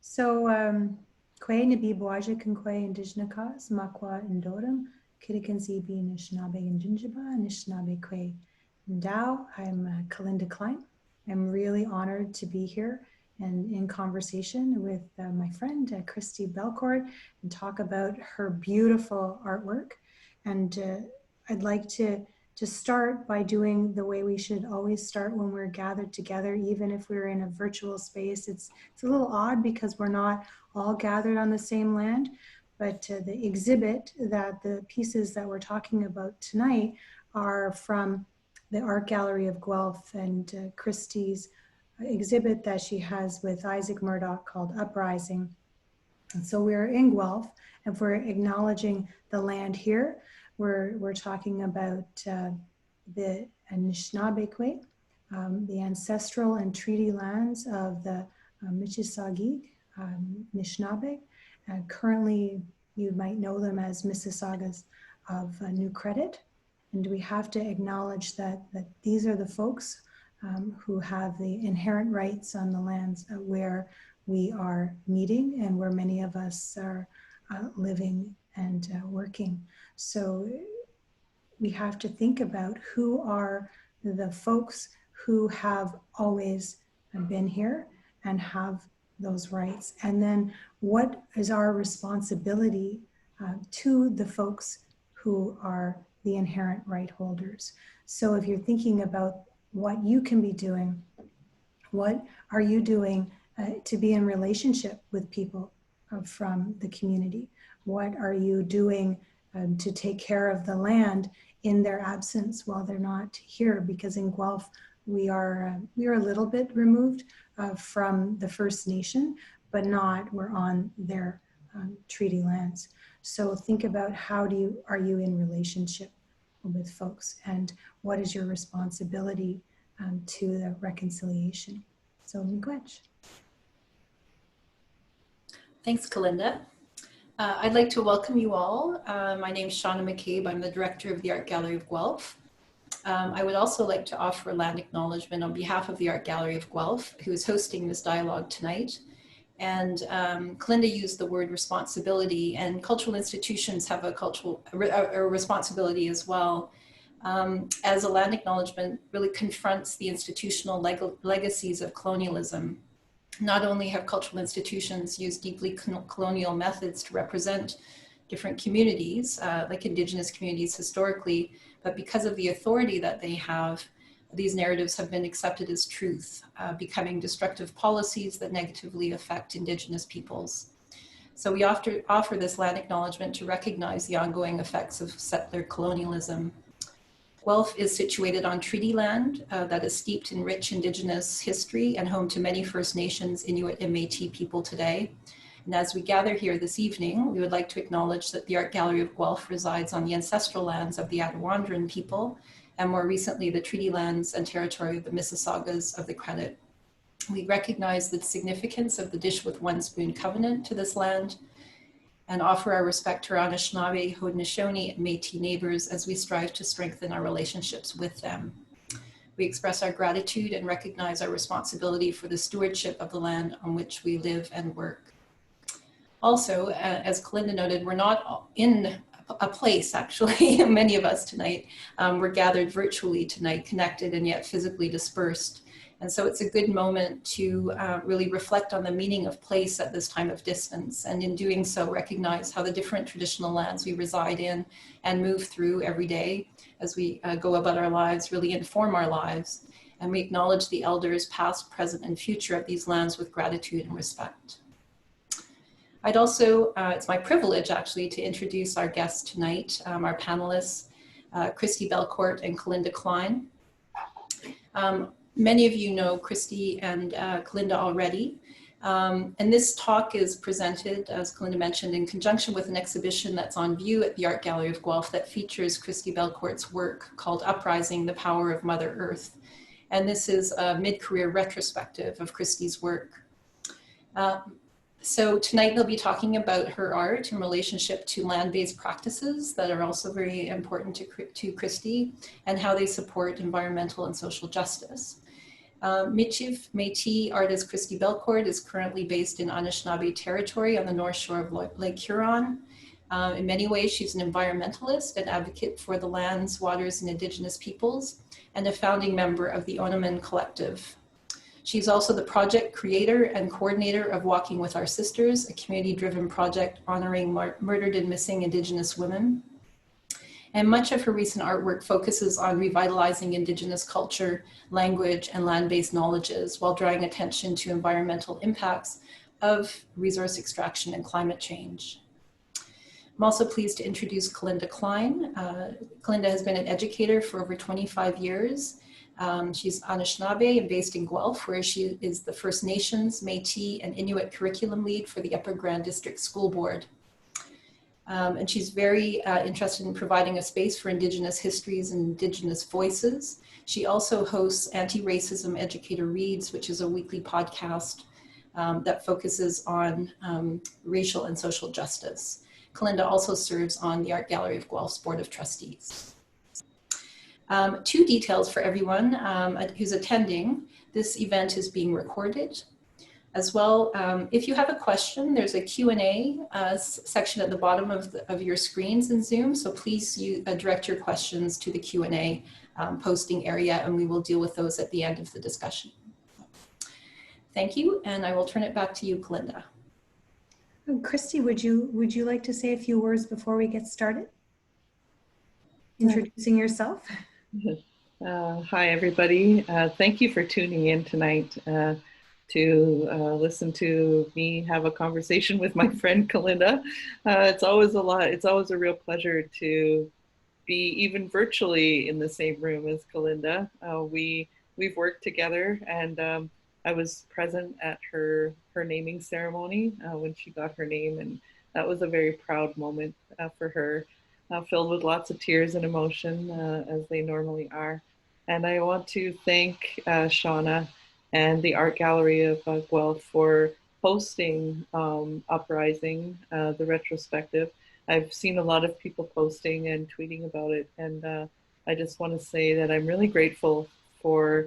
Kwe Nabi Boaja Kwe Indigenous Makwa Indorum, Kirikanzi be Anishinaabe and Jinjiba, Anishinaabe Kwe Ndao. I'm Colinda Clyne. I'm really honored to be here and in conversation with my friend Christi Belcourt and talk about her beautiful artwork. And I'd like to start by doing the way we should always start when we're gathered together, even if we're in a virtual space. It's a little odd because we're not all gathered on the same land, but the exhibit that the pieces that we're talking about tonight are from the Art Gallery of Guelph and Christi's exhibit that she has with Isaac Murdoch called Uprising. And so we're in Guelph, and we're acknowledging the land here. We're talking about the Anishinaabe, the ancestral and treaty lands of the Michif Anishinaabe. Currently, you might know them as Mississaugas of New Credit. And we have to acknowledge that these are the folks who have the inherent rights on the lands where we are meeting and where many of us are living and working. So we have to think about who are the folks who have always been here and have those rights. And then what is our responsibility to the folks who are the inherent right holders. So if you're thinking about what you can be doing, what are you doing to be in relationship with people from the community? What are you doing to take care of the land in their absence while they're not here? Because in Guelph, we are a little bit removed from the First Nation, but we're on their treaty lands. So think about are you in relationship with folks, and what is your responsibility to the reconciliation? So miigwech. Thanks, Colinda. I'd like to welcome you all. My name is Shauna McCabe. I'm the director of the Art Gallery of Guelph. I would also like to offer a land acknowledgement on behalf of the Art Gallery of Guelph, who is hosting this dialogue tonight. And Colinda used the word responsibility, and cultural institutions have a responsibility as well. As a land acknowledgement really confronts the institutional legacies of colonialism. Not only have cultural institutions used deeply colonial methods to represent different communities, like Indigenous communities historically, but because of the authority that they have, these narratives have been accepted as truth, becoming destructive policies that negatively affect Indigenous peoples. So we offer this land acknowledgement to recognize the ongoing effects of settler colonialism. Guelph is situated on treaty land that is steeped in rich Indigenous history and home to many First Nations, Inuit, and Métis people today. And as we gather here this evening, we would like to acknowledge that the Art Gallery of Guelph resides on the ancestral lands of the Attawandaron people, and more recently, the treaty lands and territory of the Mississaugas of the Credit. We recognize the significance of the Dish with One Spoon covenant to this land, and offer our respect to our Anishinaabe, Haudenosaunee, and Métis neighbors as we strive to strengthen our relationships with them. We express our gratitude and recognize our responsibility for the stewardship of the land on which we live and work. Also, as Colinda noted, we're not in a place, actually, many of us tonight. We're gathered virtually tonight, connected and yet physically dispersed. And so it's a good moment to really reflect on the meaning of place at this time of distance. And in doing so, recognize how the different traditional lands we reside in and move through every day as we go about our lives really inform our lives. And we acknowledge the elders past, present, and future of these lands with gratitude and respect. I'd also, it's my privilege actually to introduce our guests tonight, our panelists, Christi Belcourt and Colinda Clyne. Many of you know Christi and Colinda already, and this talk is presented, as Colinda mentioned, in conjunction with an exhibition that's on view at the Art Gallery of Guelph that features Christi Belcourt's work called Uprising, the Power of Mother Earth. And this is a mid-career retrospective of Christi's work. So tonight they'll be talking about her art in relationship to land-based practices that are also very important to Christi and how they support environmental and social justice. Michif Métis artist Christi Belcourt is currently based in Anishinaabe territory on the north shore of Lake Huron. In many ways, she's an environmentalist and advocate for the lands, waters, and Indigenous peoples, and a founding member of the Onaman Collective. She's also the project creator and coordinator of Walking with Our Sisters, a community-driven project honoring murdered and missing Indigenous women. And much of her recent artwork focuses on revitalizing Indigenous culture, language, and land-based knowledges while drawing attention to environmental impacts of resource extraction and climate change. I'm also pleased to introduce Colinda Clyne. Colinda has been an educator for over 25 years. She's Anishinaabe and based in Guelph, where she is the First Nations, Métis, and Inuit curriculum lead for the Upper Grand District School Board. And she's very interested in providing a space for Indigenous histories and Indigenous voices. She also hosts Anti-Racism Educator Reads, which is a weekly podcast that focuses on racial and social justice. Colinda also serves on the Art Gallery of Guelph's Board of Trustees. Two details for everyone who's attending. This event is being recorded. As well, if you have a question, there's a Q&A section at the bottom of your screens in Zoom. So please direct your questions to the Q&A posting area, and we will deal with those at the end of the discussion. Thank you, and I will turn it back to you, Colinda. Christi, would you like to say a few words before we get started? Introducing yourself. Hi, everybody. Thank you for tuning in tonight to listen to me have a conversation with my friend Colinda. It's always a real pleasure to be even virtually in the same room as Colinda. We've worked together, and I was present at her naming ceremony when she got her name, and that was a very proud moment for her, filled with lots of tears and emotion, as they normally are. And I want to thank Shauna and the Art Gallery of Guelph for hosting Uprising, the retrospective. I've seen a lot of people posting and tweeting about it, and I just want to say that I'm really grateful for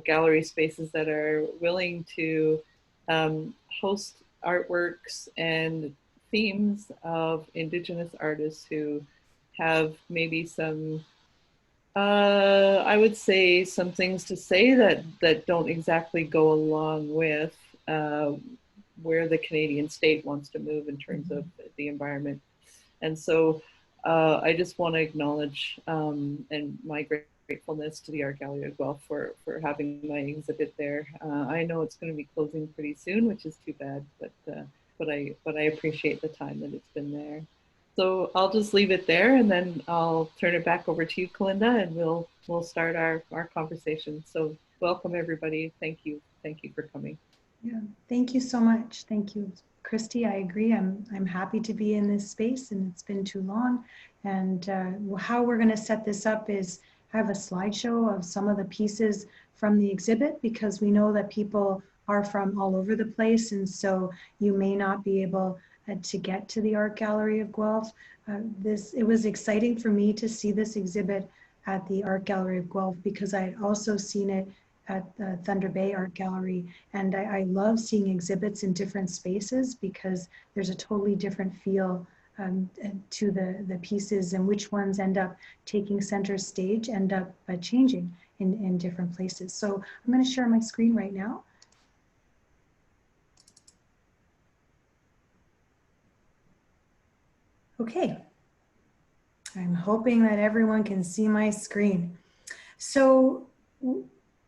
gallery spaces that are willing to host artworks and themes of Indigenous artists who have maybe some I would say some things to say that don't exactly go along with where the Canadian state wants to move in terms of the environment. And so I just want to acknowledge and my gratefulness to the Art Gallery of Guelph for having my exhibit there. I know it's going to be closing pretty soon, which is too bad, but I appreciate the time that it's been there. So I'll just leave it there, and then I'll turn it back over to you, Colinda, and we'll start our conversation. So welcome, everybody. Thank you for coming. Yeah, thank you so much. Thank you, Christi. I agree. I'm happy to be in this space, and it's been too long. And how we're going to set this up is have a slideshow of some of the pieces from the exhibit, because we know that people are from all over the place, and so you may not be able to get to the Art Gallery of Guelph. It was exciting for me to see this exhibit at the Art Gallery of Guelph, because I had also seen it at the Thunder Bay Art Gallery, and I love seeing exhibits in different spaces because there's a totally different feel to the pieces, and which ones end up taking center stage end up changing in different places. So I'm going to share my screen right now. Okay, I'm hoping that everyone can see my screen. So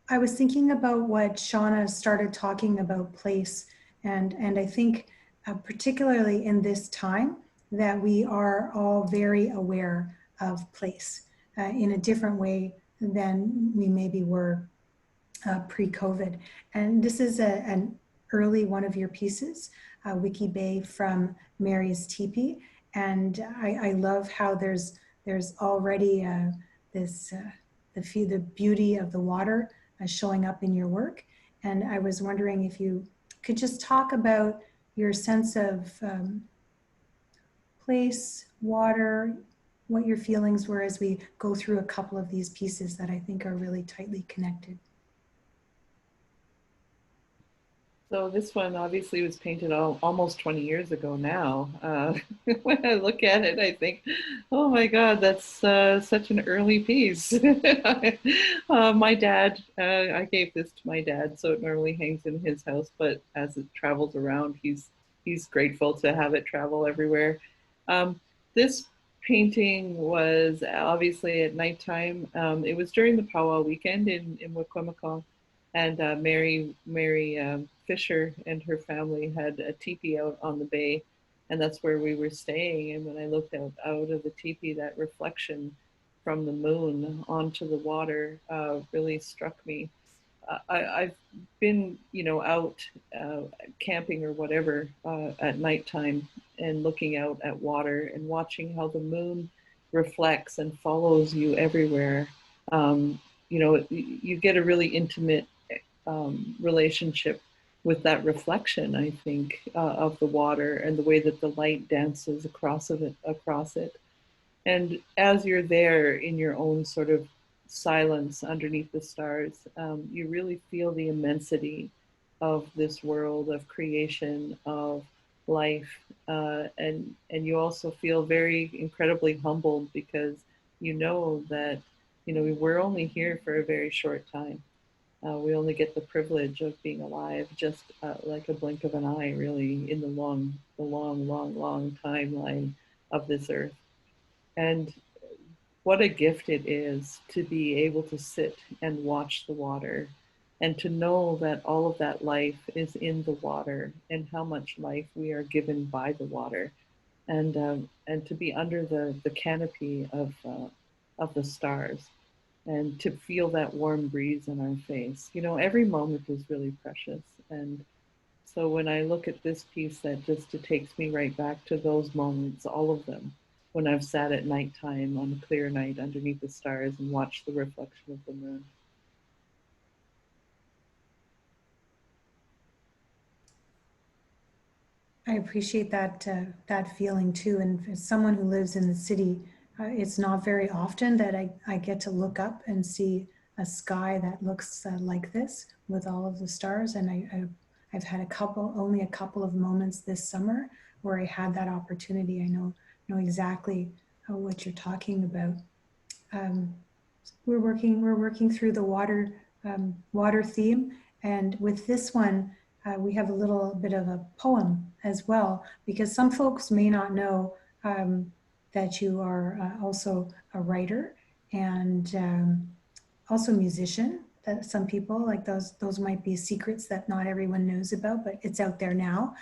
I was thinking about what Shauna started talking about, place, and I think particularly in this time that we are all very aware of place in a different way than we maybe were pre-COVID. And this is an early one of your pieces, Wiki Bay from Mary's Teepee. And I love how there's already the beauty of the water showing up in your work. And I was wondering if you could just talk about your sense of place, water, what your feelings were as we go through a couple of these pieces that I think are really tightly connected. So this one obviously was painted almost 20 years ago now. When I look at it, I think, oh my God, that's such an early piece. My dad, I gave this to my dad, so it normally hangs in his house, but as it travels around, he's grateful to have it travel everywhere. This painting was obviously at nighttime. It was during the powwow weekend in Wikwemikong. And Mary Fisher and her family had a teepee out on the bay, and that's where we were staying. And when I looked out of the teepee, that reflection from the moon onto the water really struck me. I've been, out camping or whatever at nighttime and looking out at water and watching how the moon reflects and follows you everywhere. You get a really intimate relationship with that reflection, I think, of the water and the way that the light dances across it. And as you're there in your own sort of silence underneath the stars, you really feel the immensity of this world of creation, of life, and you also feel very incredibly humbled because you know that we're only here for a very short time. We only get the privilege of being alive, just like a blink of an eye, really, in the long timeline of this earth. And what a gift it is to be able to sit and watch the water and to know that all of that life is in the water and how much life we are given by the water, and to be under the canopy of the stars and to feel that warm breeze in our face. Every moment is really precious. And so when I look at this piece, that just it takes me right back to those moments, all of them, when I've sat at nighttime on a clear night underneath the stars and watched the reflection of the moon. I appreciate that feeling too. And as someone who lives in the city, it's not very often that I get to look up and see a sky that looks like this with all of the stars. And I've had only a couple of moments this summer where I had that opportunity. I know exactly what you're talking about. We're working through the water theme, and with this one, we have a little bit of a poem as well, because some folks may not know that you are also a writer and also a musician. That some people like those might be secrets that not everyone knows about, but it's out there now.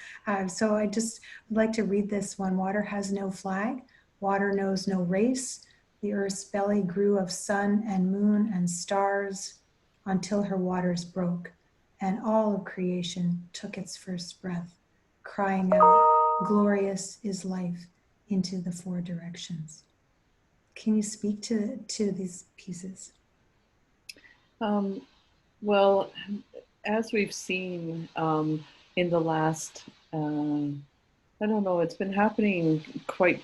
So I just would like to read this one. Water has no flag, water knows no race. The earth's belly grew of sun and moon and stars until her waters broke, and all of creation took its first breath, crying out, glorious is life into the four directions. Can you speak to these pieces? Well, as we've seen in the last, I don't know, it's been happening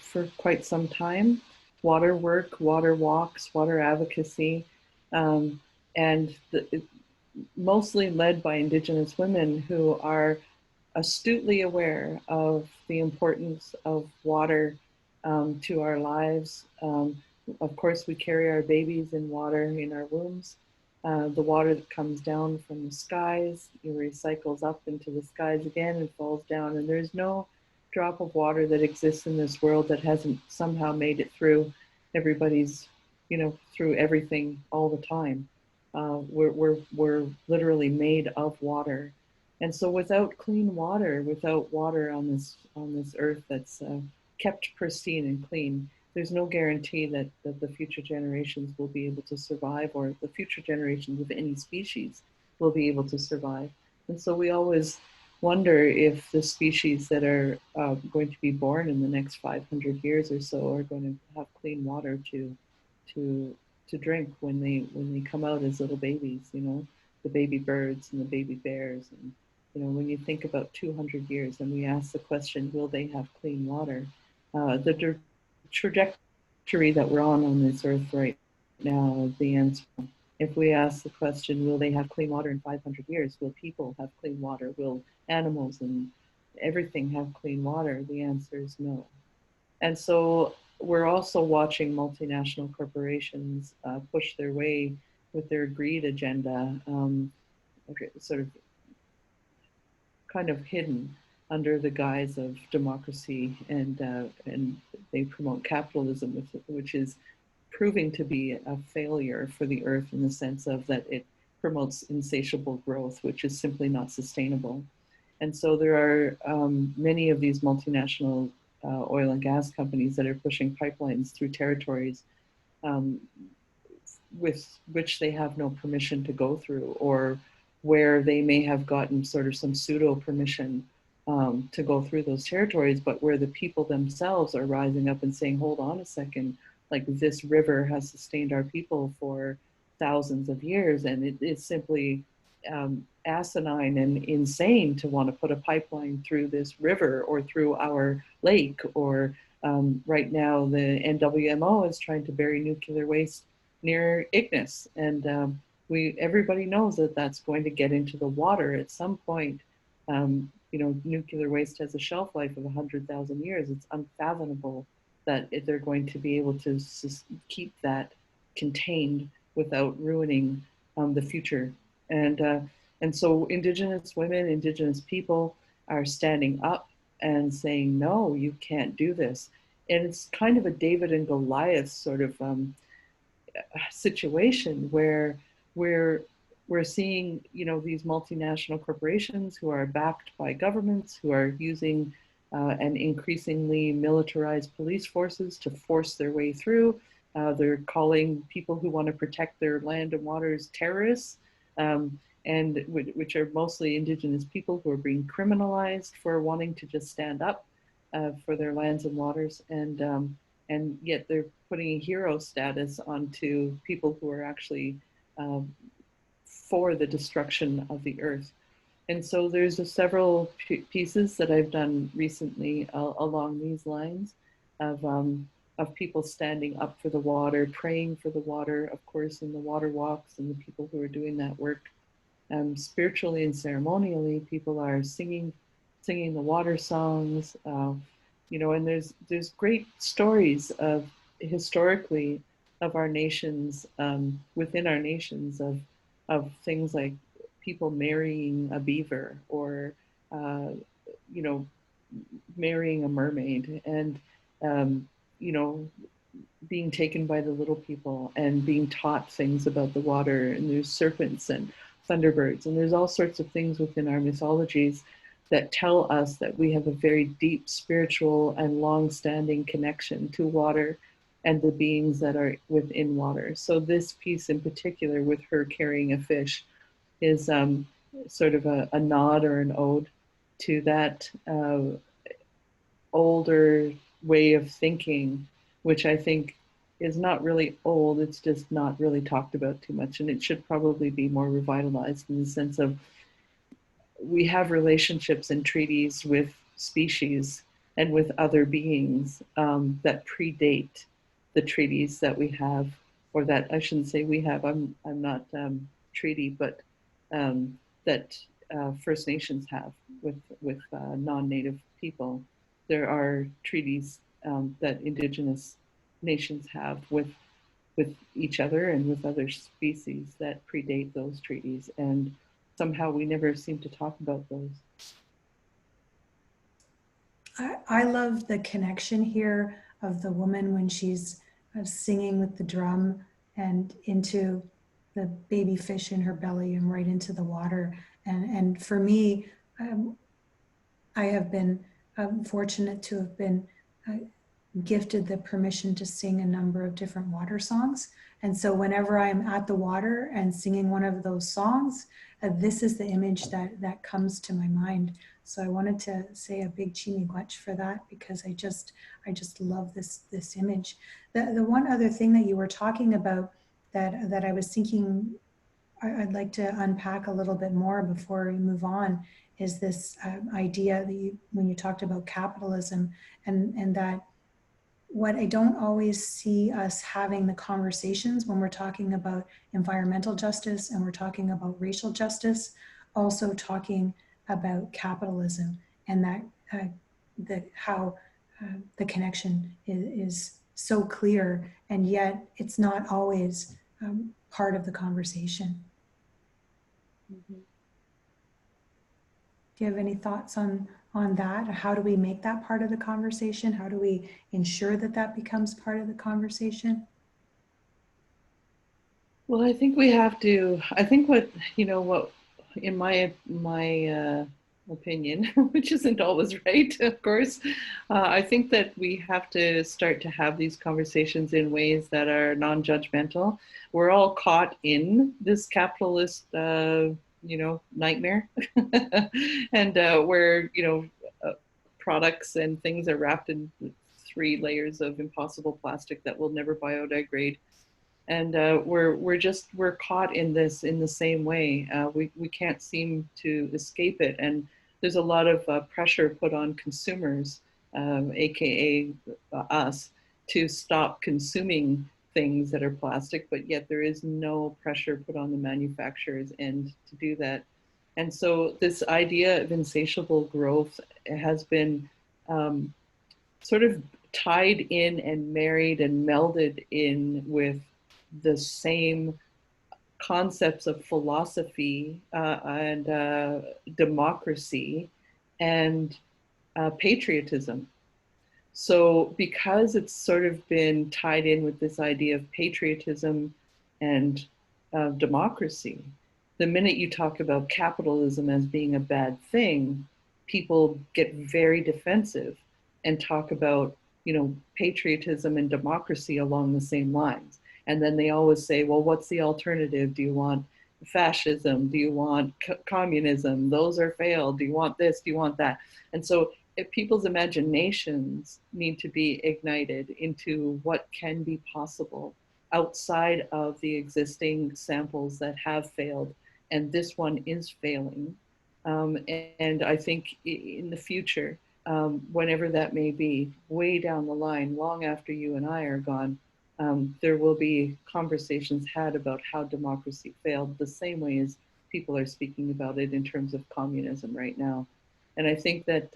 for quite some time. Water work, water walks, water advocacy, and mostly led by Indigenous women who are astutely aware of the importance of water to our lives. Of course, we carry our babies in water in our wombs. The water that comes down from the skies, it recycles up into the skies again and falls down. And there's no drop of water that exists in this world that hasn't somehow made it through everybody's, through everything all the time. We're literally made of water. And so without clean water, without water on this earth that's kept pristine and clean, there's no guarantee that the future generations will be able to survive, or the future generations of any species will be able to survive. And so we always wonder if the species that are going to be born in the next 500 years or so are going to have clean water to drink when they come out as little babies, the baby birds and the baby bears. And when you think about 200 years and we ask the question, will they have clean water? The trajectory that we're on this earth right now is the answer. If we ask the question, will they have clean water in 500 years? Will people have clean water? Will animals and everything have clean water? The answer is no. And so we're also watching multinational corporations push their way with their greed agenda, sort of kind of hidden under the guise of democracy, and they promote capitalism, which is proving to be a failure for the earth in the sense of that it promotes insatiable growth, which is simply not sustainable. And so there are many of these multinational oil and gas companies that are pushing pipelines through territories with which they have no permission to go through, or where they may have gotten sort of some pseudo permission to go through those territories, but where the people themselves are rising up and saying, hold on a second, like this river has sustained our people for thousands of years, and it is simply asinine and insane to want to put a pipeline through this river or through our lake, or right now the NWMO is trying to bury nuclear waste near Ignis, and everybody knows that that's going to get into the water at some point. Nuclear waste has a shelf life of 100,000 years. It's unfathomable that they're going to be able to keep that contained without ruining the future. And so Indigenous women, Indigenous people are standing up and saying, no, you can't do this. And it's kind of a David and Goliath sort of situation where we're seeing, these multinational corporations who are backed by governments, who are using and increasingly militarized police forces to force their way through. They're calling people who want to protect their land and waters terrorists, and which are mostly Indigenous people who are being criminalized for wanting to just stand up for their lands and waters, and yet they're putting a hero status onto people who are actually for the destruction of the earth. And so there's several pieces that I've done recently along these lines of people standing up for the water, praying for the water, of course, in the water walks, and the people who are doing that work. Spiritually and ceremonially, people are singing the water songs, and there's great stories of historically of our nations, within our nations, of things like people marrying a beaver, or marrying a mermaid, and being taken by the little people and being taught things about the water. And there's serpents and thunderbirds, and there's all sorts of things within our mythologies that tell us that we have a very deep spiritual and long-standing connection to water and the beings that are within water. So this piece in particular, with her carrying a fish, is sort of a nod or an ode to that older way of thinking, which I think is not really old, it's just not really talked about too much, and it should probably be more revitalized in the sense of we have relationships and treaties with species and with other beings that predate the treaties that we have, or that I shouldn't say we have, I'm not treaty, but that First Nations have with non-Native people. There are treaties that Indigenous nations have with each other and with other species that predate those treaties, and somehow we never seem to talk about those. I love the connection here of the woman when she's singing with the drum and into the baby fish in her belly and right into the water. And for me, I have been fortunate to have been gifted the permission to sing a number of different water songs. And so whenever I'm at the water and singing one of those songs, this is the image that comes to my mind. So I wanted to say a big chimigwech for that, because I just love this image. The one other thing that you were talking about that I was thinking I'd like to unpack a little bit more before we move on is this idea that when you talked about capitalism, and that what I don't always see us having the conversations when we're talking about environmental justice and we're talking about racial justice, also talking about capitalism, and that how the connection is so clear, and yet it's not always part of the conversation. Mm-hmm. Do you have any thoughts on that? How do we make that part of the conversation? How do we ensure that that becomes part of the conversation? Well, I think we have to, I think what, what in my opinion, which isn't always right, of course, I think that we have to start to have these conversations in ways that are non-judgmental. We're all caught in this capitalist, nightmare, and where, products and things are wrapped in 3 layers of impossible plastic that will never biodegrade. And we're caught in this in the same way. We can't seem to escape it, and there's a lot of pressure put on consumers, aka us, to stop consuming things that are plastic. But yet there is no pressure put on the manufacturers end to do that. And so this idea of insatiable growth has been sort of tied in and married and melded in with the same concepts of philosophy and democracy and patriotism. So because it's sort of been tied in with this idea of patriotism and democracy, the minute you talk about capitalism as being a bad thing, people get very defensive and talk about, patriotism and democracy along the same lines. And then they always say, well, what's the alternative? Do you want fascism? Do you want communism? Those are failed. Do you want this? Do you want that? And so if people's imaginations need to be ignited into what can be possible outside of the existing samples that have failed, and this one is failing. And I think in the future, whenever that may be, way down the line, long after you and I are gone, there will be conversations had about how democracy failed, the same way as people are speaking about it in terms of communism right now. And I think that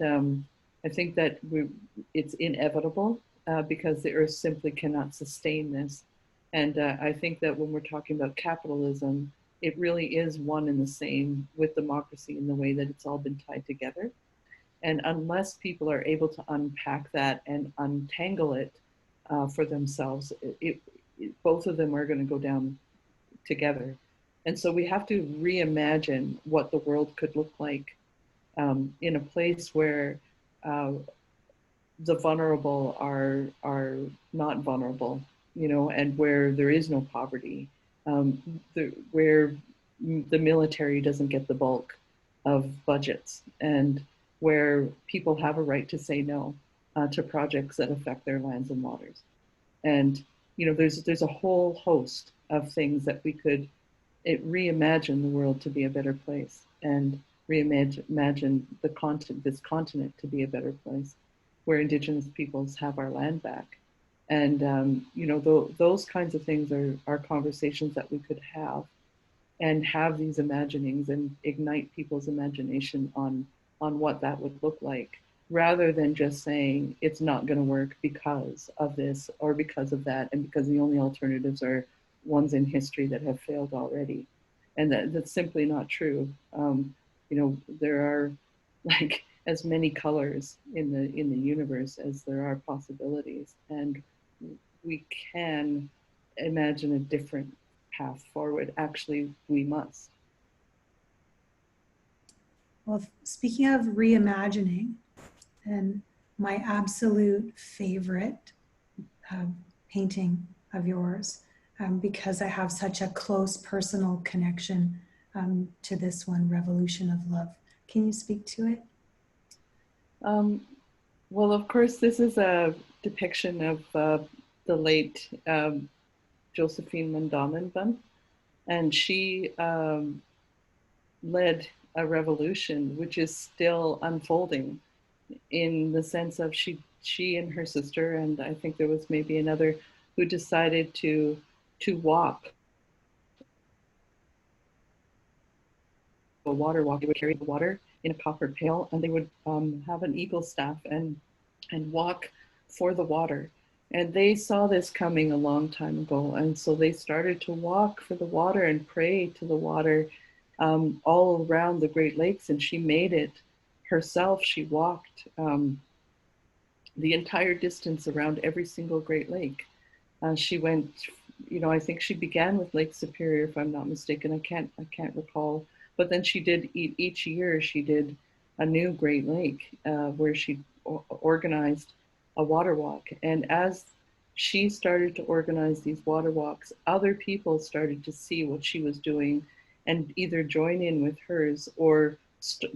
it's inevitable because the earth simply cannot sustain this. And I think that when we're talking about capitalism, it really is one and the same with democracy in the way that it's all been tied together. And unless people are able to unpack that and untangle it for themselves, both of them are going to go down together. And so we have to reimagine what the world could look like in a place where the vulnerable are not vulnerable, and where there is no poverty, where the military doesn't get the bulk of budgets, and where people have a right to say no to projects that affect their lands and waters. And there's a whole host of things that we could reimagine the world to be a better place, and reimagine this continent to be a better place, where Indigenous peoples have our land back. And those kinds of things are conversations that we could have, and have these imaginings and ignite people's imagination on what that would look like, rather than just saying it's not going to work because of this or because of that, and because the only alternatives are ones in history that have failed already. And that's simply not true. There are like as many colors in the universe as there are possibilities, and we can imagine a different path forward. Actually, we must. Well, speaking of reimagining, and my absolute favorite painting of yours, because I have such a close personal connection to this one, Revolution of Love. Can you speak to it? Well, of course, this is a depiction of the late Josephine Mandaminban, and she led a revolution which is still unfolding, in the sense of she and her sister, and I think there was maybe another, who decided to walk a water walk. They would carry the water in a copper pail, and they would have an eagle staff and walk for the water. And they saw this coming a long time ago, and so they started to walk for the water and pray to the water all around the Great Lakes. And she made it herself. She walked the entire distance around every single Great Lake. She went, you know, I think she began with Lake Superior, if I'm not mistaken. I can't recall. But then she did each year. She did a new Great Lake where she organized a water walk. And as she started to organize these water walks, other people started to see what she was doing and either join in with hers or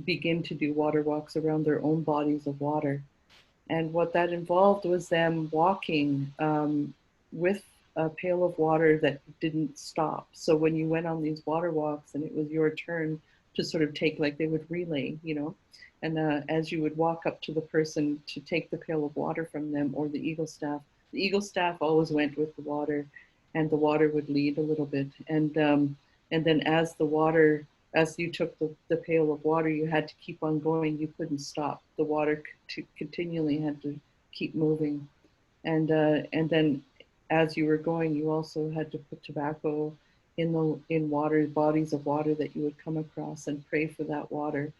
begin to do water walks around their own bodies of water. And what that involved was them walking with a pail of water that didn't stop. So when you went on these water walks and it was your turn to sort of take, like they would relay, you know, and as you would walk up to the person to take the pail of water from them or the eagle staff always went with the water, and the water would lead a little bit. And then as you took the pail of water, you had to keep on going. You couldn't stop. The water continually had to keep moving. And then as you were going, you also had to put tobacco in bodies of water that you would come across, and pray for that water,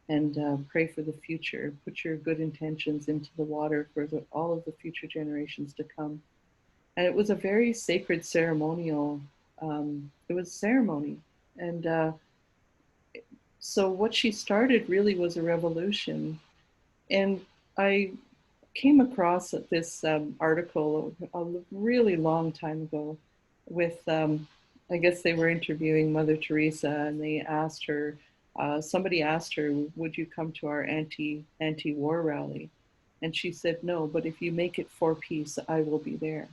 and pray for the future. Put your good intentions into the water for all of the future generations to come. And it was a very sacred ceremonial. It was ceremony, and so what she started really was a revolution. And I came across this article a really long time ago with, I guess they were interviewing Mother Teresa, and they asked her, somebody asked her, would you come to our anti-war rally? And she said, no, but if you make it for peace, I will be there.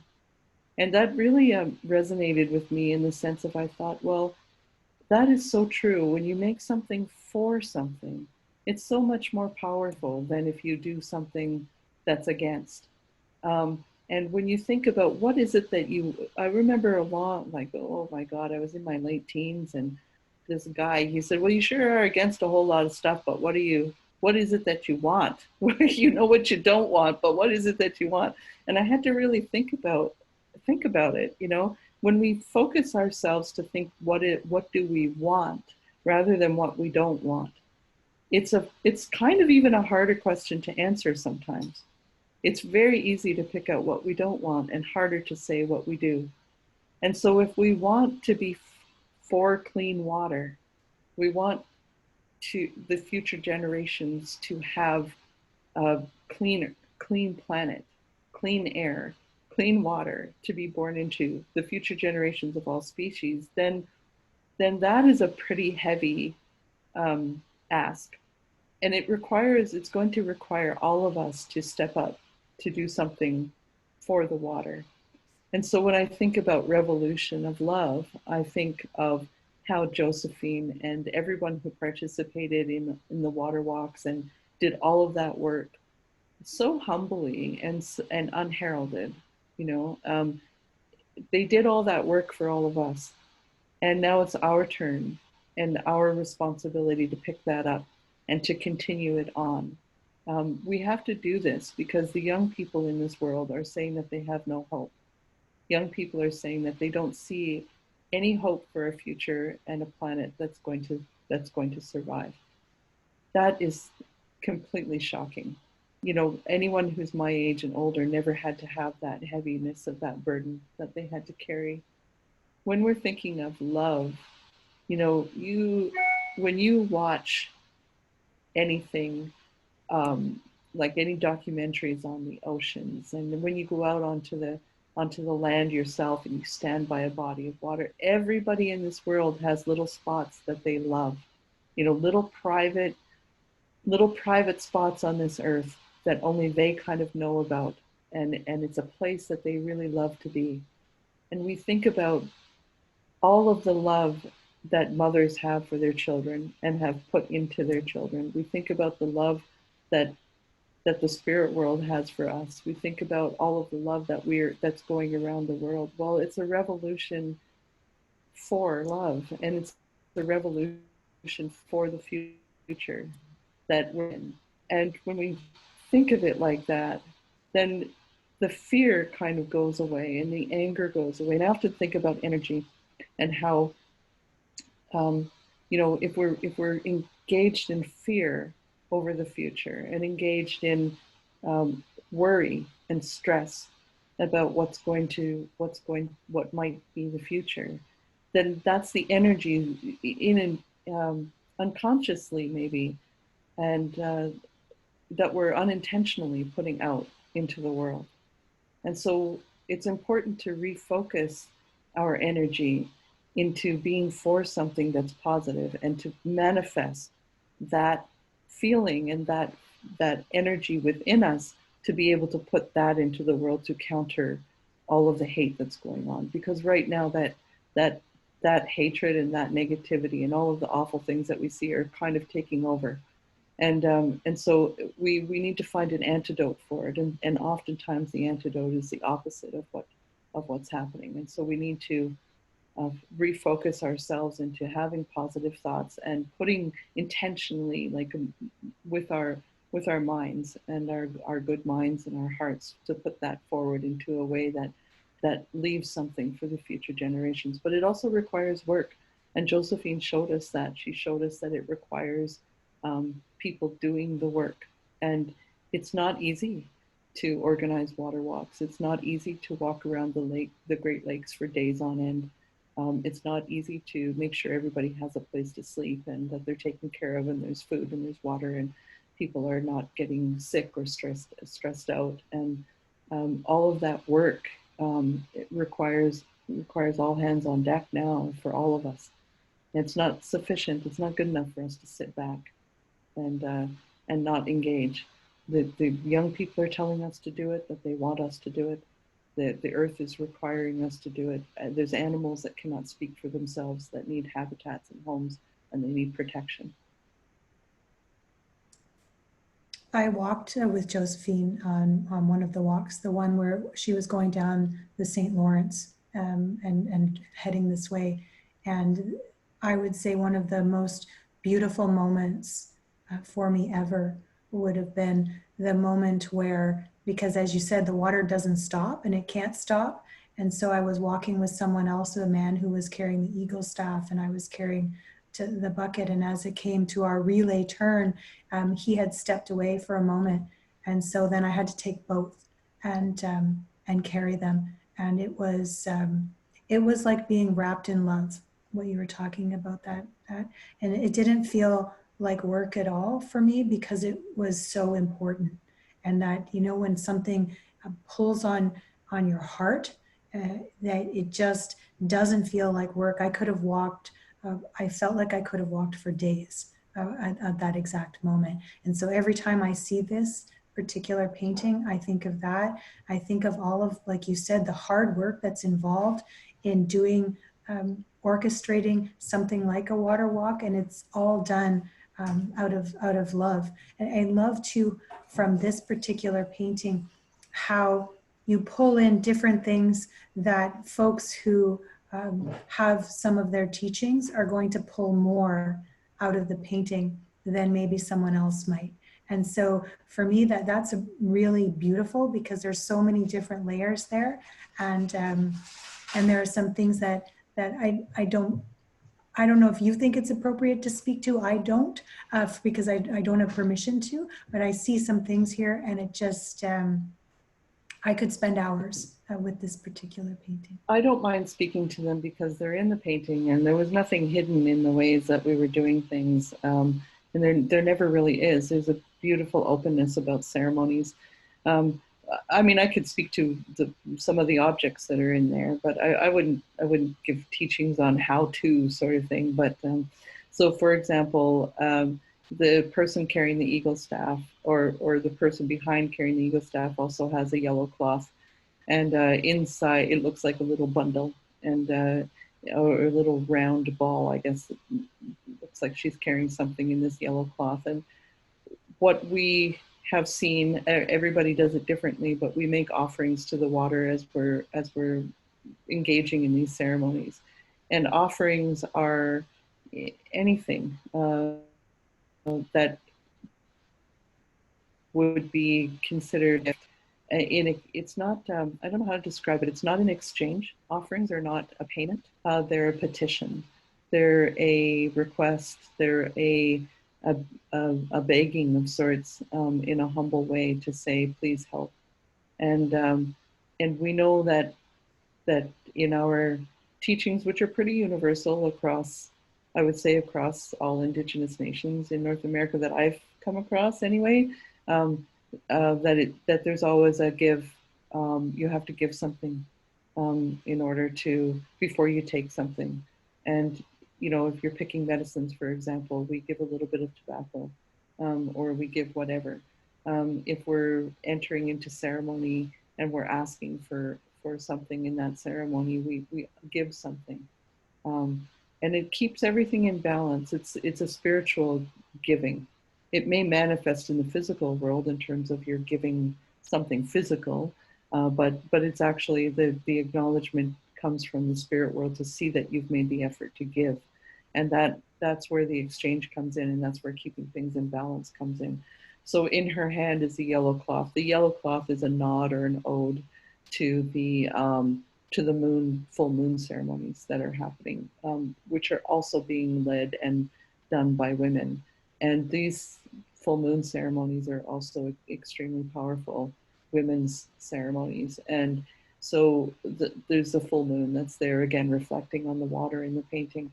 And that really resonated with me in the sense of, I thought, well, that is so true. When you make something for something, it's so much more powerful than if you do something that's against. And when you think about what is it that I remember oh my God, I was in my late teens, and this guy, he said, well, you sure are against a whole lot of stuff, but what is it that you want? You know what you don't want, but what is it that you want? And I had to really think about it, you know, when we focus ourselves to think what do we want rather than what we don't want. It's kind of even a harder question to answer sometimes. It's very easy to pick out what we don't want and harder to say what we do. And so if we want to be for clean water, we want the future generations to have a clean planet, clean air, clean water to be born into, the future generations of all species, then that is a pretty heavy ask. And it's going to require all of us to step up to do something for the water. And so when I think about revolution of love, I think of how Josephine and everyone who participated in the water walks and did all of that work so humbly and unheralded, you know, they did all that work for all of us. And now it's our turn and our responsibility to pick that up and to continue it on. We have to do this because the young people in this world are saying that they have no hope. Young people are saying that they don't see any hope for a future and a planet that's going to survive. That is completely shocking. You know, anyone who's my age and older never had to have that heaviness of that burden that they had to carry. When we're thinking of love, you know, when you watch anything, like any documentaries on the oceans, and when you go out onto the land yourself and you stand by a body of water, everybody in this world has little spots that they love, you know, little private spots on this earth that only they kind of know about, and it's a place that they really love to be. And we think about all of the love that mothers have for their children and have put into their children. We think about the love that the spirit world has for us. We think about all of the love that's going around the world. Well, it's a revolution for love, and it's a revolution for the future. that we're in. And when we think of it like that, then the fear kind of goes away and the anger goes away. And I often think about energy and how, you know, if we're engaged in fear over the future and engaged in worry and stress about what might be the future, then that's the energy unconsciously maybe, and that we're unintentionally putting out into the world. And so it's important to refocus our energy into being for something that's positive and to manifest that feeling and that energy within us to be able to put that into the world to counter all of the hate that's going on. Because right now that hatred and that negativity and all of the awful things that we see are kind of taking over. And so we need to find an antidote for it. And oftentimes the antidote is the opposite of what's happening. And so we need to refocus ourselves into having positive thoughts and putting intentionally, like with our minds and our good minds and our hearts, to put that forward into a way that leaves something for the future generations. But it also requires work. And Josephine showed us that. She showed us that it requires people doing the work. And it's not easy to organize water walks. It's not easy to walk around the Great Lakes for days on end. It's not easy to make sure everybody has a place to sleep and that they're taken care of and there's food and there's water and people are not getting sick or stressed out. And all of that work, it requires all hands on deck now for all of us. It's not sufficient. It's not good enough for us to sit back and not engage. The young people are telling us to do it, that they want us to do it. The earth is requiring us to do it. There's animals that cannot speak for themselves, that need habitats and homes, and they need protection. I walked with Josephine on one of the walks, the one where she was going down the St. Lawrence and heading this way. And I would say one of the most beautiful moments for me ever would have been the moment where, because as you said, the water doesn't stop and it can't stop. And so I was walking with someone else, a man who was carrying the eagle staff and I was carrying to the bucket. And as it came to our relay turn, he had stepped away for a moment. And so then I had to take both and carry them. And it was like being wrapped in love, what you were talking about that. And it didn't feel like work at all for me because it was so important. And that, you know, when something pulls on your heart, that it just doesn't feel like work. I could have walked, I felt like I could have walked for days at that exact moment. And so every time I see this particular painting, I think of that. I think of all of, like you said, the hard work that's involved in doing, orchestrating something like a water walk, and it's all done out of love. And I love too, from this particular painting, how you pull in different things that folks who have some of their teachings are going to pull more out of the painting than maybe someone else might. And so for me, that's really beautiful because there's so many different layers there. And there are some things that I don't know if you think it's appropriate to speak to. I don't, because I don't have permission to, but I see some things here and it just, I could spend hours with this particular painting. I don't mind speaking to them because they're in the painting and there was nothing hidden in the ways that we were doing things. And there never really is. There's a beautiful openness about ceremonies. I mean, I could speak to some of the objects that are in there, but I wouldn't give teachings on how to sort of thing. But so, for example, the person carrying the eagle staff, or the person behind carrying the eagle staff, also has a yellow cloth, and inside it looks like a little bundle and or a little round ball. I guess it looks like she's carrying something in this yellow cloth. And what we have seen, everybody does it differently, but we make offerings to the water as we're engaging in these ceremonies. And offerings are anything that would be considered it's not, I don't know how to describe it. It's not an exchange. Offerings are not a payment. They're a petition. They're a request. They're a, a begging of sorts, in a humble way to say, please help. And we know that in our teachings, which are pretty universal across, I would say, across all Indigenous nations in North America that I've come across anyway, that there's always a give. You have to give something in order to, before you take something. And if you're picking medicines, for example, we give a little bit of tobacco, or we give whatever. If we're entering into ceremony and we're asking for something in that ceremony, we give something. And it keeps everything in balance. It's a spiritual giving. It may manifest in the physical world in terms of you're giving something physical, but it's actually the acknowledgement comes from the spirit world to see that you've made the effort to give. And that's where the exchange comes in, and that's where keeping things in balance comes in. So in her hand is the yellow cloth. The yellow cloth is a nod or an ode to the full moon ceremonies that are happening, which are also being led and done by women. And these full moon ceremonies are also extremely powerful women's ceremonies. And so there's the full moon that's there, again, reflecting on the water in the painting.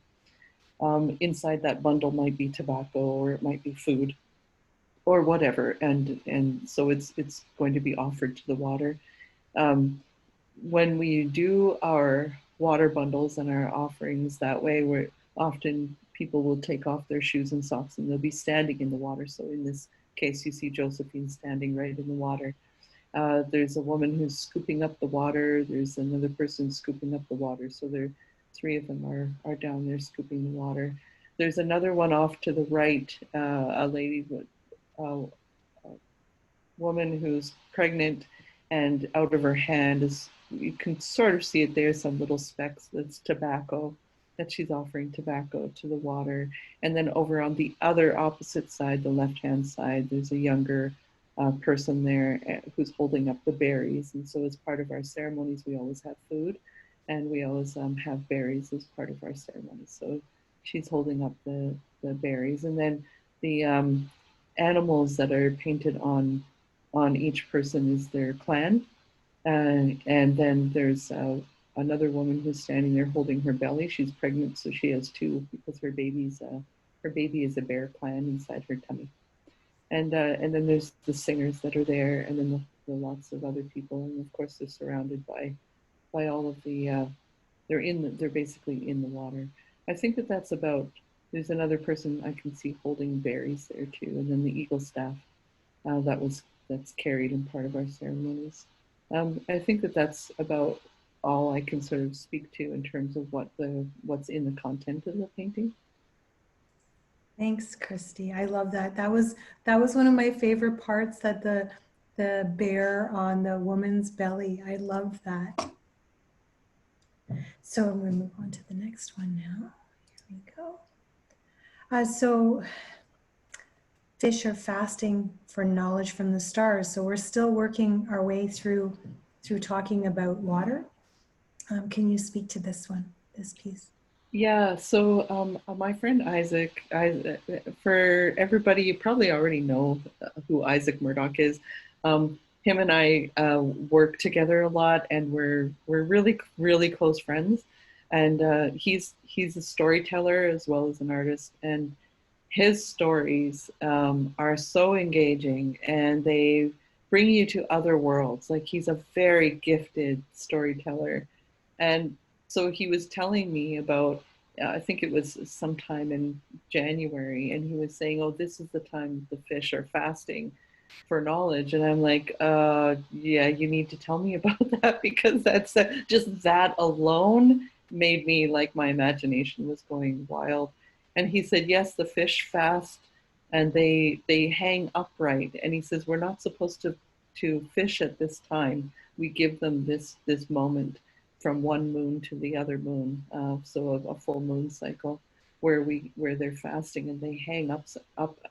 Inside that bundle might be tobacco, or it might be food, or whatever. And so it's going to be offered to the water. When we do our water bundles and our offerings that way, where often people will take off their shoes and socks and they'll be standing in the water. So in this case, you see Josephine standing right in the water. There's a woman who's scooping up the water. There's another person scooping up the water. So three of them are down there scooping the water. There's another one off to the right, a lady, a woman who's pregnant, and out of her hand is, you can sort of see it there, some little specks, that's tobacco, that she's offering tobacco to the water. And then over on the other opposite side, the left-hand side, there's a younger person there who's holding up the berries. And so as part of our ceremonies, we always have food, and we always have berries as part of our ceremonies. So she's holding up the berries. And then the animals that are painted on each person is their clan. And then there's another woman who's standing there holding her belly. She's pregnant, so she has two, because her baby is a bear clan inside her tummy. And then there's the singers that are there, and then the lots of other people, and of course they're surrounded by all of the they're basically in the water. I think that's about. There's another person I can see holding berries there too, and then the eagle staff that's carried in part of our ceremonies. I think that's about all I can sort of speak to in terms of what's in the content of the painting. Thanks, Christi. I love that. That was one of my favorite parts, that the bear on the woman's belly. I love that. So I'm going to move on to the next one now. Here we go. So fish are fasting for knowledge from the stars. So we're still working our way through talking about water. Can you speak to this piece? Yeah, so my friend Isaac, for everybody, you probably already know who Isaac Murdoch is. Him and I work together a lot, and we're really, really close friends. And he's a storyteller as well as an artist, and his stories are so engaging, and they bring you to other worlds. Like, he's a very gifted storyteller. And so he was telling me about, I think it was sometime in January, and he was saying, oh, this is the time the fish are fasting for knowledge. And I'm like, yeah, you need to tell me about that, because that's just that alone made me, like, my imagination was going wild. And he said, yes, the fish fast, and they hang upright. And he says, we're not supposed to fish at this time. We give them this moment from one moon to the other moon, so a full moon cycle, where they're fasting, and they hang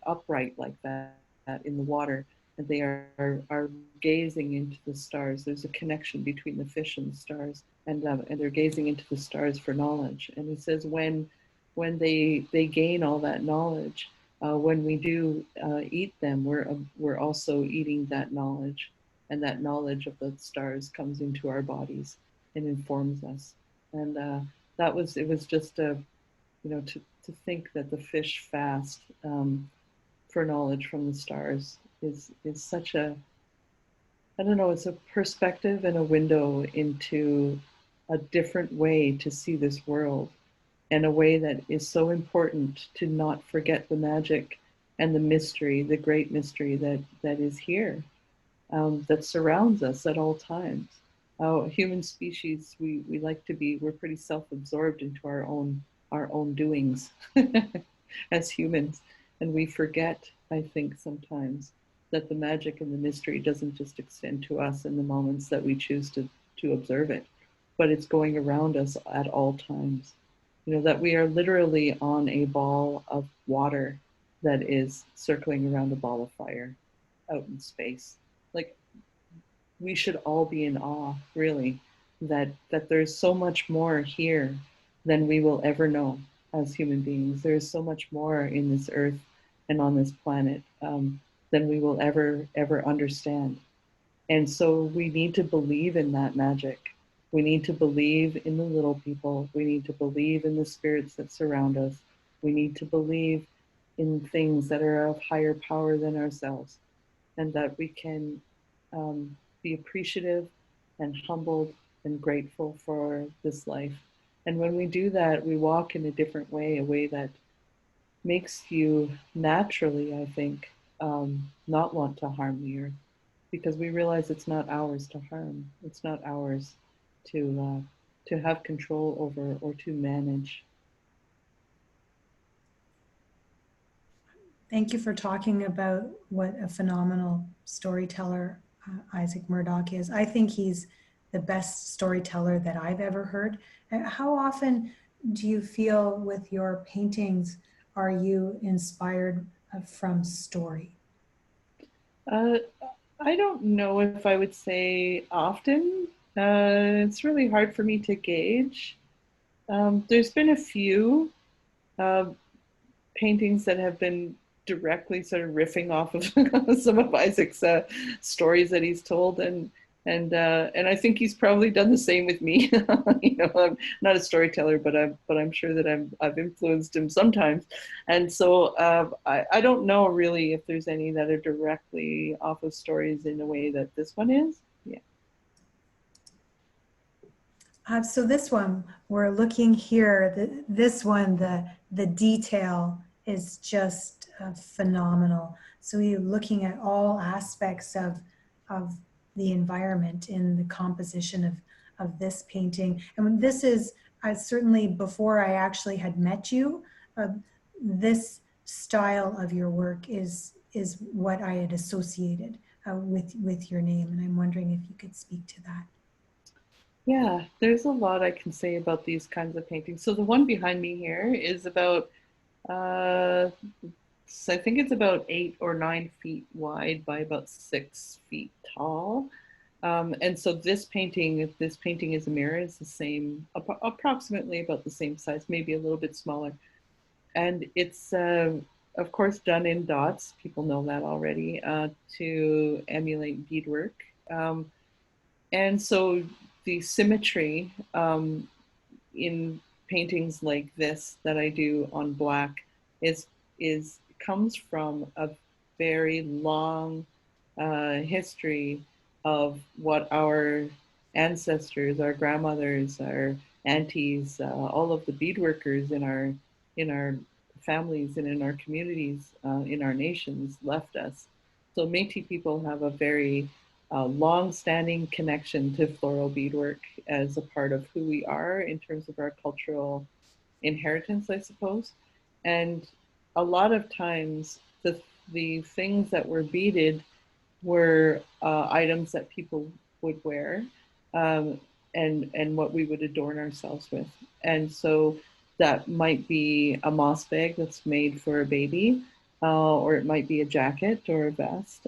upright like that in the water. and they are gazing into the stars. There's a connection between the fish and the stars, and they're gazing into the stars for knowledge. And he says when they gain all that knowledge, when we do eat them, we're also eating that knowledge, and that knowledge of the stars comes into our bodies and informs us. And it was just a, to think that the fish fast for knowledge from the stars is such a, I don't know, it's a perspective and a window into a different way to see this world, and a way that is so important to not forget the magic and the mystery, the great mystery that is here, that surrounds us at all times. Human species, we like to be, we're pretty self-absorbed into our own doings as humans, and we forget, I think, sometimes that the magic and the mystery doesn't just extend to us in the moments that we choose to observe it, but it's going around us at all times. That we are literally on a ball of water that is circling around a ball of fire out in space. Like, we should all be in awe, really, that there's so much more here than we will ever know as human beings. There's so much more in this earth and on this planet than we will ever understand. And so we need to believe in that magic. We need to believe in the little people. We need to believe in the spirits that surround us. We need to believe in things that are of higher power than ourselves, and that we can be appreciative and humbled and grateful for this life. And when we do that, we walk in a different way, a way that makes you naturally, I think, not want to harm the earth, because we realize it's not ours to harm. It's not ours to have control over or to manage. Thank you for talking about what a phenomenal storyteller Isaac Murdoch is. I think he's the best storyteller that I've ever heard. How often do you feel with your paintings are you inspired from story? I don't know if I would say often. It's really hard for me to gauge. There's been a few paintings that have been directly sort of riffing off of some of Isaac's stories that he's told, and I think he's probably done the same with me. I'm not a storyteller, but I'm sure that I've influenced him sometimes, and so I don't know really if there's any that are directly off of stories in a way that this one is. Yeah. So this one, we're looking here, this one, the detail is just phenomenal. So we're looking at all aspects of the environment in the composition of this painting. And this is, certainly before I actually had met you, this style of your work is what I had associated with your name. And I'm wondering if you could speak to that. Yeah, there's a lot I can say about these kinds of paintings. So the one behind me here is about, I think it's about 8 or 9 feet wide by about 6 feet tall. And so this painting is a mirror. It's the same, approximately about the same size, maybe a little bit smaller. And it's, of course, done in dots. People know that already, to emulate beadwork. And so the symmetry in paintings like this that I do on black comes from a very long history of what our ancestors, our grandmothers, our aunties, all of the beadworkers in our families and in our communities, in our nations left us. So Métis people have a very long-standing connection to floral beadwork as a part of who we are in terms of our cultural inheritance, I suppose. And a lot of times the things that were beaded were items that people would wear, and what we would adorn ourselves with. And so that might be a moss bag that's made for a baby. or it might be a jacket or a vest.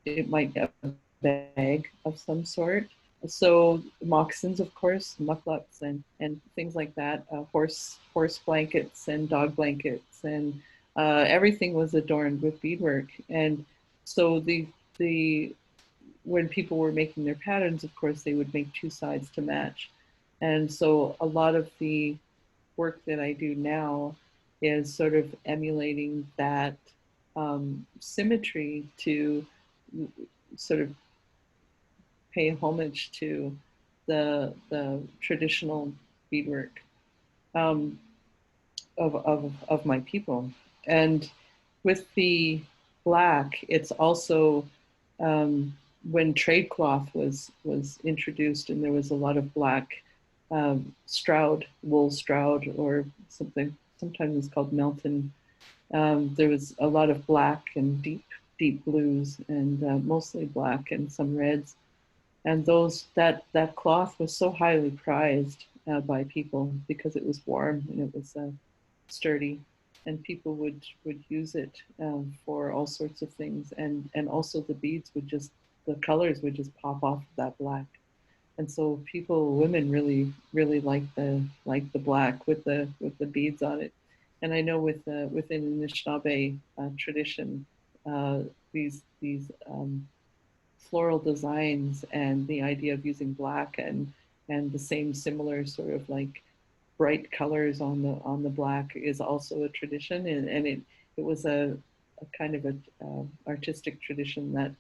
It might be a bag of some sort. So moccasins, of course, mucklucks and things like that, horse blankets and dog blankets, and everything was adorned with beadwork. And so the when people were making their patterns, of course, they would make two sides to match. And so a lot of the work that I do now is sort of emulating that symmetry to sort of pay homage to the traditional beadwork um, of my people. And with the black, it's also when trade cloth was introduced, and there was a lot of black stroud, wool stroud, or something. Sometimes it's called Melton. There was a lot of black and deep blues, and mostly black and some reds. And that cloth was so highly prized by people because it was warm and it was sturdy, and people would use it for all sorts of things. And also the beads the colors would just pop off of that black. And so women really like the black with the beads on it. And I know within Anishinaabe tradition, these floral designs and the idea of using black and the same similar sort of like bright colors on the black is also a tradition, and it was a kind of a artistic tradition that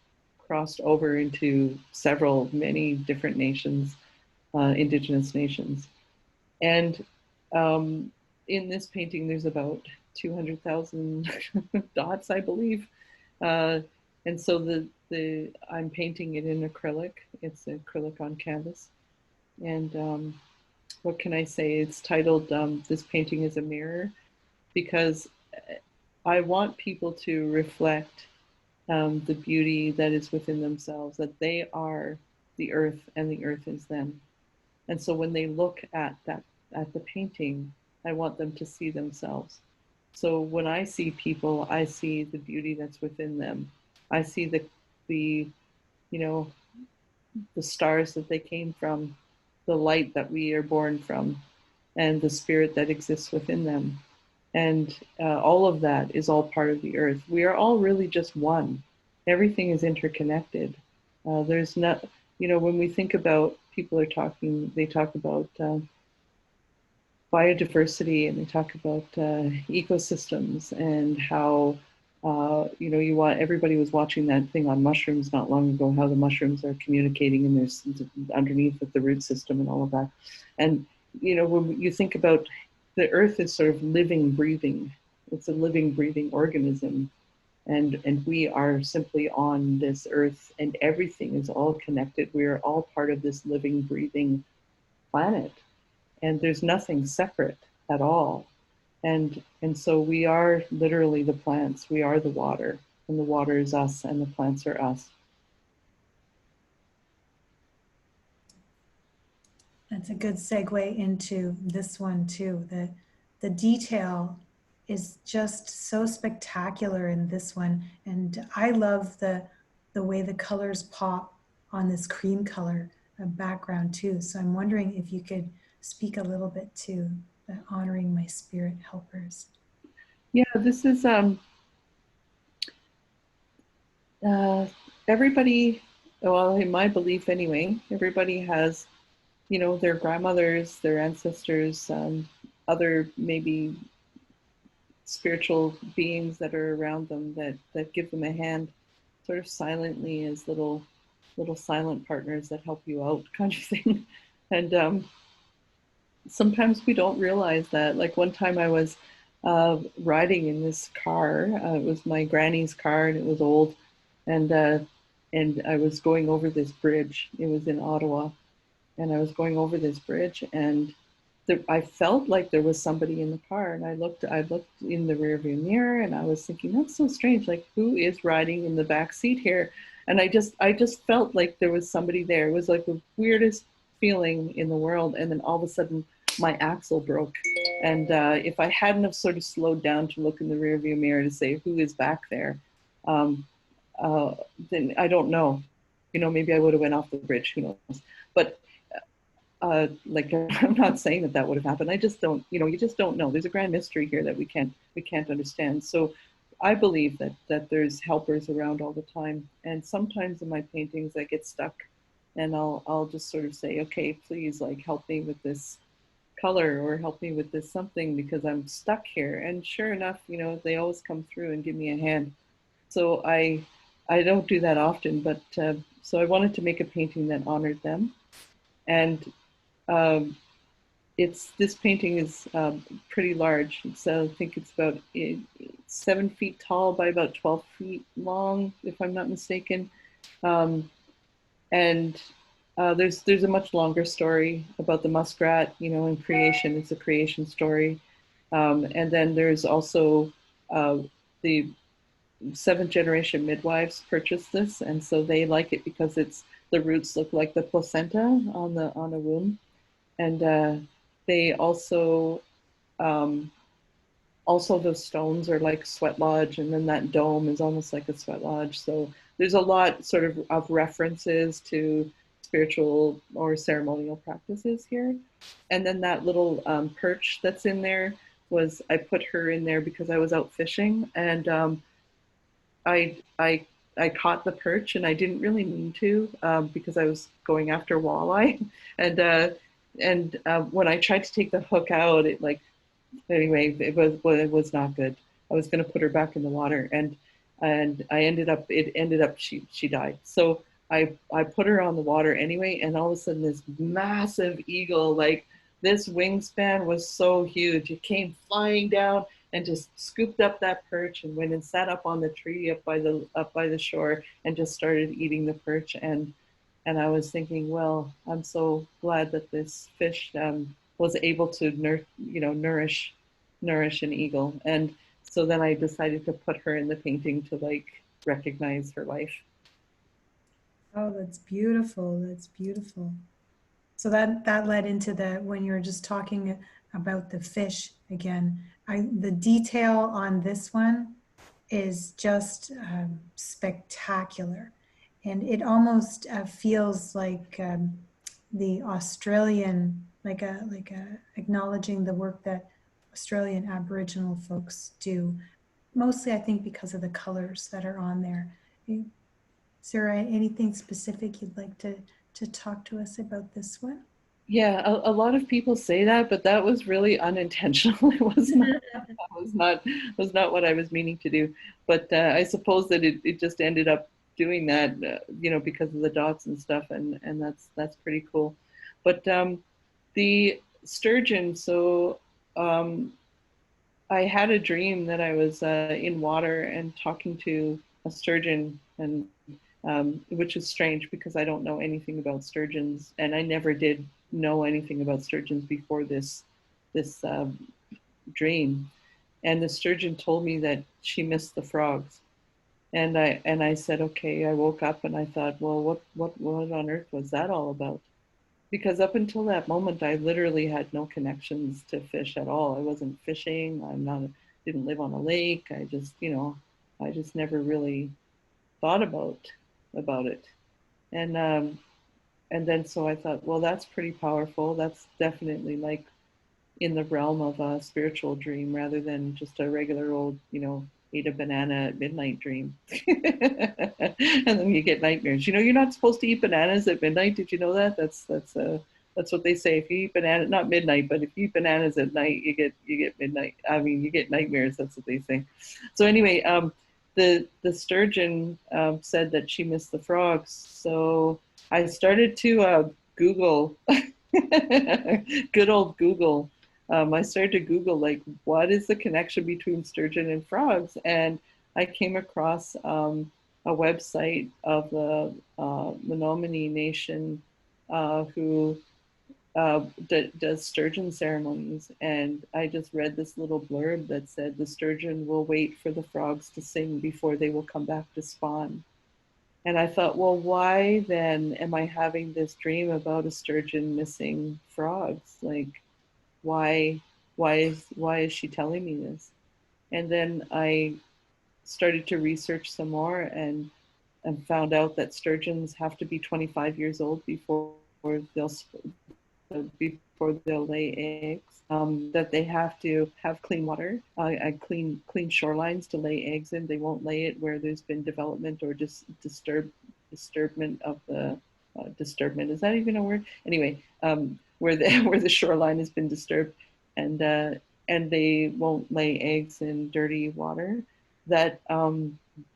crossed over into many different nations, Indigenous nations. And in this painting, there's about 200,000 dots, I believe. And so I'm painting it in acrylic. It's acrylic on canvas. And what can I say? It's titled This Painting is a Mirror, because I want people to reflect the beauty that is within themselves, that they are the earth and the earth is them. And so when they look at the painting, I want them to see themselves. So when I see people, I see the beauty that's within them. I see the stars that they came from, the light that we are born from, and the spirit that exists within them. And all of that is all part of the earth. We are all really just one. Everything is interconnected. There's not, when we think about, they talk about biodiversity, and they talk about ecosystems, and how everybody was watching that thing on mushrooms not long ago, how the mushrooms are communicating, and there's underneath with the root system and all of that. And when you think about the earth is sort of living, breathing, it's a living, breathing organism, and we are simply on this earth, and everything is all connected. We are all part of this living, breathing planet, and there's nothing separate at all. And so we are literally the plants. We are the water, and the water is us, and the plants are us. That's a good segue into this one too. The detail is just so spectacular in this one, and I love the way the colors pop on this cream color background too. So I'm wondering if you could speak a little bit to the honoring my spirit helpers. Yeah, this is everybody. Well, in my belief anyway, everybody has, their grandmothers, their ancestors, other maybe spiritual beings that are around them that give them a hand, sort of silently, as little silent partners that help you out, kind of thing. And sometimes we don't realize that. Like one time I was riding in this car. It was my granny's car, and it was old, and I was going over this bridge. It was in Ottawa, and I was going over this bridge, and I felt like there was somebody in the car, and I looked in the rearview mirror, and I was thinking, that's so strange. Like, who is riding in the back seat here? And I just felt like there was somebody there. It was like the weirdest feeling in the world. And then all of a sudden, my axle broke, And if I hadn't have sort of slowed down to look in the rearview mirror to say who is back there, um, then I don't know. You know, maybe I would have went off the bridge. Who knows? But like, I'm not saying that that would have happened. I just don't. You know, you just don't know. There's a grand mystery here that we can't understand. So I believe that there's helpers around all the time. And sometimes in my paintings, I get stuck, and I'll just sort of say, okay, please, like, help me with this color or help me with this something because I'm stuck here. And sure enough, you know, they always come through and give me a hand. So I don't do that often, but so I wanted to make a painting that honored them. And um, this painting is pretty large. I think it's about 7 feet tall by about 12 feet long, if I'm not mistaken. Um, and there's a much longer story about the muskrat, you know, in creation. It's a creation story. And then there's also the seventh generation midwives purchased this, and so they like it because the roots look like the placenta on a womb, and they um, also the stones are like sweat lodge, and then that dome is almost like a sweat lodge. So there's a lot sort of references to spiritual or ceremonial practices here. And then that little perch that's in there I put her in there because I was out fishing, and I I I caught the perch, and I didn't really mean to because I was going after walleye, and when I tried to take the hook out, it like anyway it was not good. I was going to put her back in the water, and it ended up she died. So I put her on the water anyway, and all of a sudden this massive eagle, like this wingspan was so huge, it came flying down and just scooped up that perch and went and sat up on the tree up by the shore and just started eating the perch. And I was thinking, well, I'm so glad that this fish was able to nourish an eagle. And so then I decided to put her in the painting to like recognize her life. Oh, that's beautiful. That's beautiful. So that led into when you were just talking about the fish again. The detail on this one is just spectacular, and it almost feels like the Australian, like a acknowledging the work that Australian Aboriginal folks do. Mostly, I think because of the colors that are on there. Is there anything specific you'd like to talk to us about this one? Yeah, a lot of people say that, but that was really unintentional. It was not what I was meaning to do. But I suppose that it just ended up doing that, because of the dots and stuff, and that's pretty cool. But the sturgeon, so I had a dream that I was in water and talking to a sturgeon, and which is strange because I don't know anything about sturgeons, and I never did know anything about sturgeons before this dream. And the sturgeon told me that she missed the frogs, and I said, okay. I woke up and I thought, well, what on earth was that all about? Because up until that moment, I literally had no connections to fish at all. I wasn't fishing. Didn't live on a lake. I just never really thought about it. And then so I thought, well, that's pretty powerful. That's definitely like in the realm of a spiritual dream rather than just a regular old, ate a banana at midnight dream. And then you get nightmares. You're not supposed to eat bananas at midnight. Did you know that? That's what they say. If you eat banana, not midnight, but if you eat bananas at night, you get midnight. I mean, you get nightmares. That's what they say. So anyway, the sturgeon said that she missed the frogs. So I started to Google, good old Google. I started to Google, like, what is the connection between sturgeon and frogs? And I came across a website of the Menominee Nation who does sturgeon ceremonies. And I just read this little blurb that said the sturgeon will wait for the frogs to sing before they will come back to spawn. And I thought, well, why then am I having this dream about a sturgeon missing frogs? Like, why why is she telling me this? And then I started to research some more and found out that sturgeons have to be 25 years old they'll before they'll lay eggs. That they have to have clean water, clean shorelines to lay eggs in. They won't lay it where there's been development or disturbment of the disturbment. Is that even a word? Anyway, where the shoreline has been disturbed, and they won't lay eggs in dirty water. That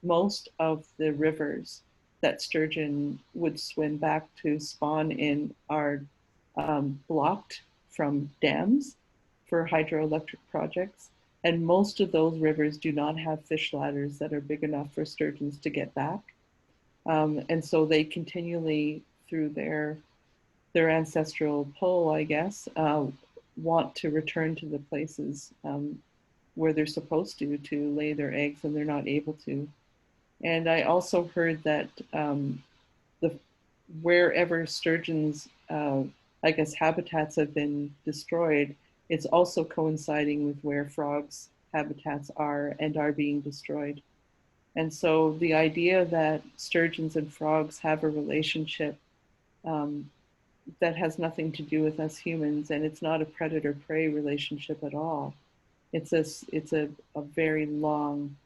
most of the rivers that sturgeon would swim back to spawn in are blocked from dams for hydroelectric projects. And most of those rivers do not have fish ladders that are big enough for sturgeons to get back. And so they continually, through their ancestral pull, I guess, want to return to the places where they're supposed to lay their eggs, and they're not able to. And I also heard that wherever sturgeons, I guess, habitats have been destroyed, it's also coinciding with where frogs' habitats are and are being destroyed. And so the idea that sturgeons and frogs have a relationship that has nothing to do with us humans, and it's not a predator-prey relationship at all. It's a very long,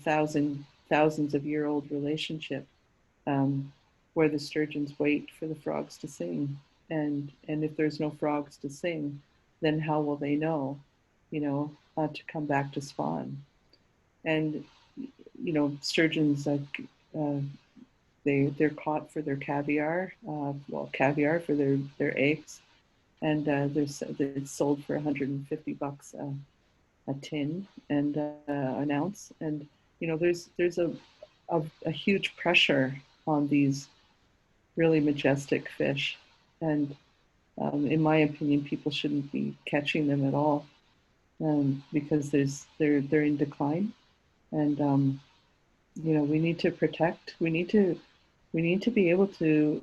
thousands of year old relationship where the sturgeons wait for the frogs to sing. And if there's no frogs to sing, then how will they know, to come back to spawn? And, sturgeons, they're caught for their caviar, caviar for their eggs. And it's sold for $150 a tin and an ounce. And, there's a huge pressure on these really majestic fish. And in my opinion, people shouldn't be catching them at all because they're in decline. And, we need to protect, we need to be able to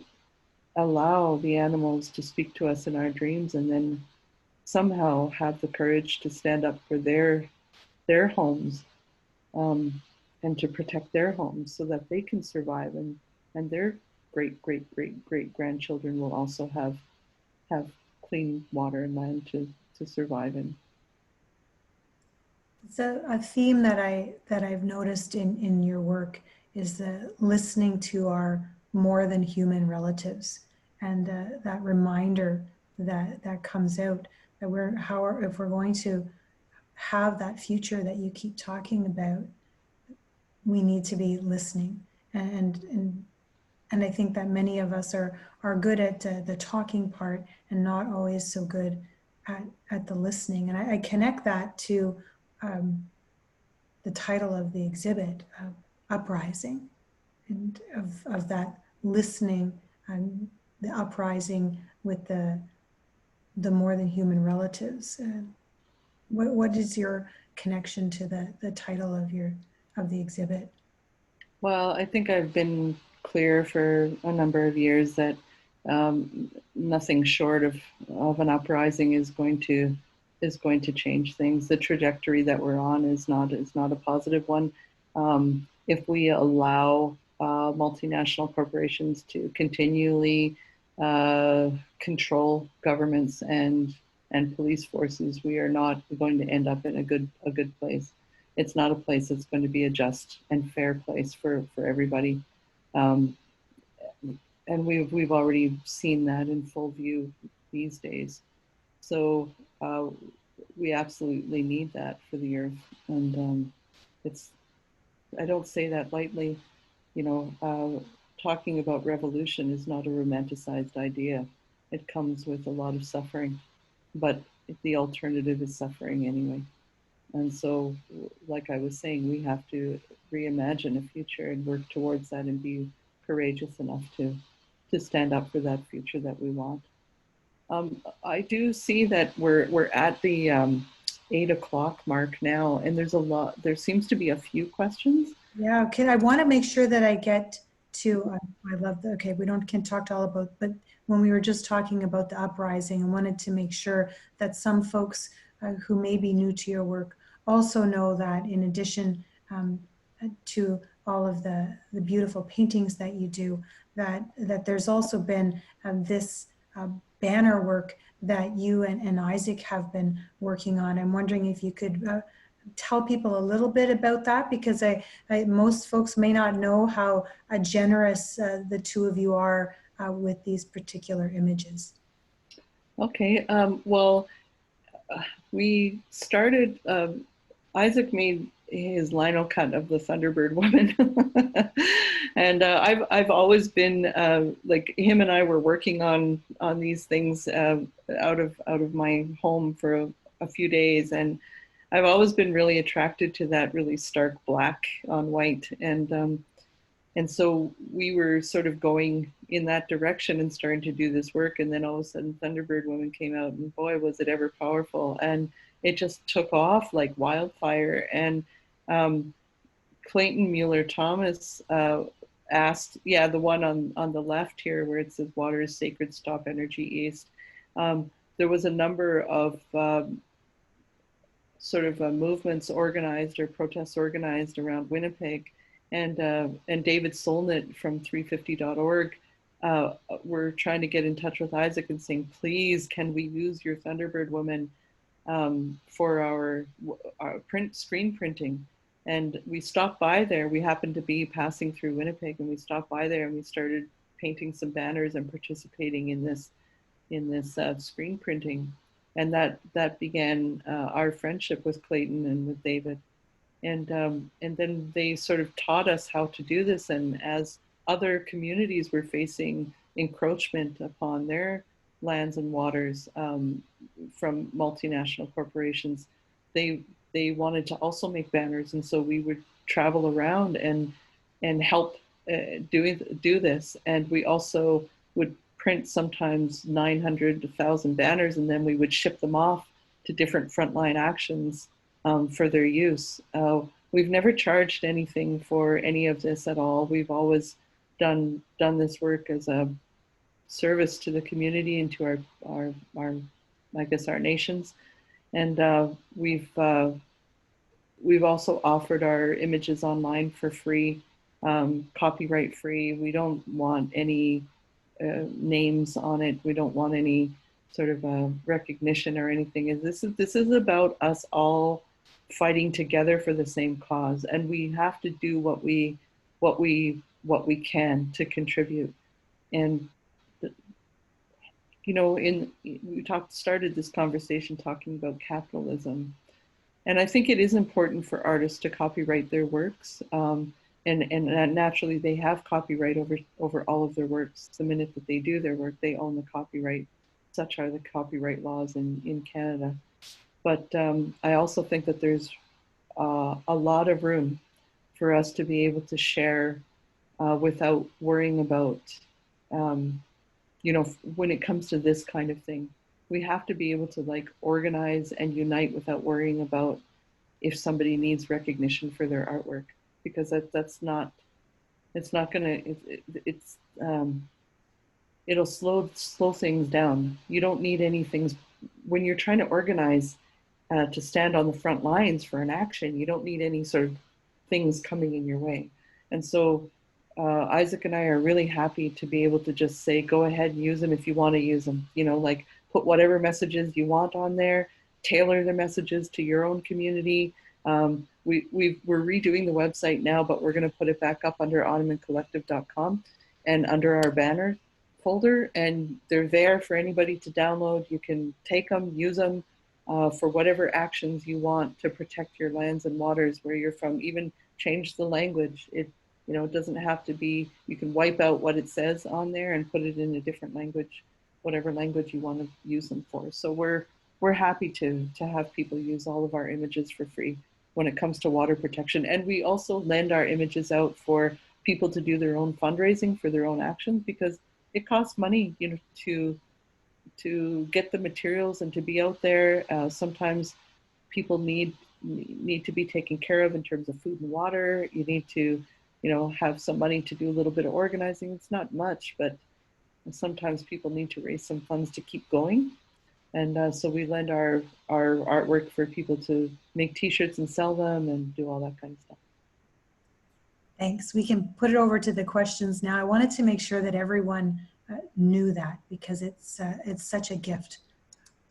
allow the animals to speak to us in our dreams, and then somehow have the courage to stand up for their homes and to protect their homes so that they can survive, and their great grandchildren will also have clean water and land to survive in. So a theme that I've noticed in your work is the listening to our more than human relatives, and that reminder that comes out that if we're going to have that future that you keep talking about, we need to be listening. And I think that many of us are good at the talking part and not always so good at the listening. And I connect that to the title of the exhibit, Uprising, and of that listening and the uprising with the more than human relatives. What is your connection to the title of the exhibit? Well, I think I've been clear for a number of years that nothing short of an uprising is going to change things. The trajectory that we're on is not a positive one. If we allow multinational corporations to continually control governments and police forces, we are not going to end up in a good place. It's not a place that's going to be a just and fair place for everybody. And we've already seen that in full view these days. So we absolutely need that for the earth. And I don't say that lightly. Talking about revolution is not a romanticized idea. It comes with a lot of suffering, but the alternative is suffering anyway. And so, like I was saying, we have to reimagine a future and work towards that and be courageous enough to stand up for that future that we want. I do see that we're at the 8 o'clock mark now, and there seems to be a few questions. Yeah, okay, I want to make sure that I get to, I love okay, can't talk all about, but when we were just talking about the uprising, I wanted to make sure that some folks who may be new to your work also know that in addition to all of the beautiful paintings that you do, that there's also been this banner work that you and Isaac have been working on. I'm wondering if you could tell people a little bit about that, because most folks may not know how generous the two of you are with these particular images. Okay, well, we started, Isaac made his lino cut of the Thunderbird woman. And I've always been like, him and I were working on these things out of my home for a few days, and I've always been really attracted to that really stark black on white, and so we were sort of going in that direction and starting to do this work. And then all of a sudden Thunderbird Woman came out, and boy, was it ever powerful. And it just took off like wildfire. And Clayton Mueller-Thomas asked, yeah, the one on the left here where it says water is sacred, stop energy east. There was a number of sort of movements organized or protests organized around Winnipeg. And David Solnit from 350.org were trying to get in touch with Isaac and saying, please, can we use your Thunderbird Woman for our screen printing? And we stopped by there. We happened to be passing through Winnipeg, and we stopped by there and we started painting some banners and participating in this screen printing. And that began our friendship with Clayton and with David. And then they sort of taught us how to do this. And as other communities were facing encroachment upon their lands and waters from multinational corporations, they wanted to also make banners. And so we would travel around and help do this. And we also would print sometimes 900 to 1,000 banners, and then we would ship them off to different frontline actions for their use. We've never charged anything for any of this at all. We've always done this work as a service to the community and to our I guess our nations. And we've also offered our images online for free, copyright free. We don't want any names on it. We don't want any sort of recognition or anything. This is about us all fighting together for the same cause, and we have to do what we can to contribute. And you know, we started this conversation talking about capitalism, and I think it is important for artists to copyright their works, and naturally they have copyright over all of their works. The minute that they do their work, they own the copyright. Such are the copyright laws in Canada. But I also think that there's a lot of room for us to be able to share without worrying about, you know, when it comes to this kind of thing. We have to be able to like organize and unite without worrying about if somebody needs recognition for their artwork, because it's not gonna, it'll slow things down. You don't need anything when you're trying to organize to stand on the front lines for an action. You don't need any sort of things coming in your way. And so Isaac and I are really happy to be able to just say, go ahead and use them if you want to use them. You know, like put whatever messages you want on there, tailor the messages to your own community. We're redoing the website now, but we're going to put it back up under onamancollective.com and under our banner folder, and they're there for anybody to download. You can take them, use them for whatever actions you want to protect your lands and waters where you're from. Even change the language. It doesn't have to be, you can wipe out what it says on there and put it in a different language, whatever language you want to use them for. So we're happy to have people use all of our images for free when it comes to water protection. And we also lend our images out for people to do their own fundraising for their own actions, because it costs money, you know, to get the materials and to be out there. Sometimes people need to be taken care of in terms of food and water. You need to, you know, have some money to do a little bit of organizing. It's not much, but sometimes people need to raise some funds to keep going. And so we lend our artwork for people to make t-shirts and sell them and do all that kind of stuff. Thanks. We can put it over to the questions now. I wanted to make sure that everyone knew that, because it's such a gift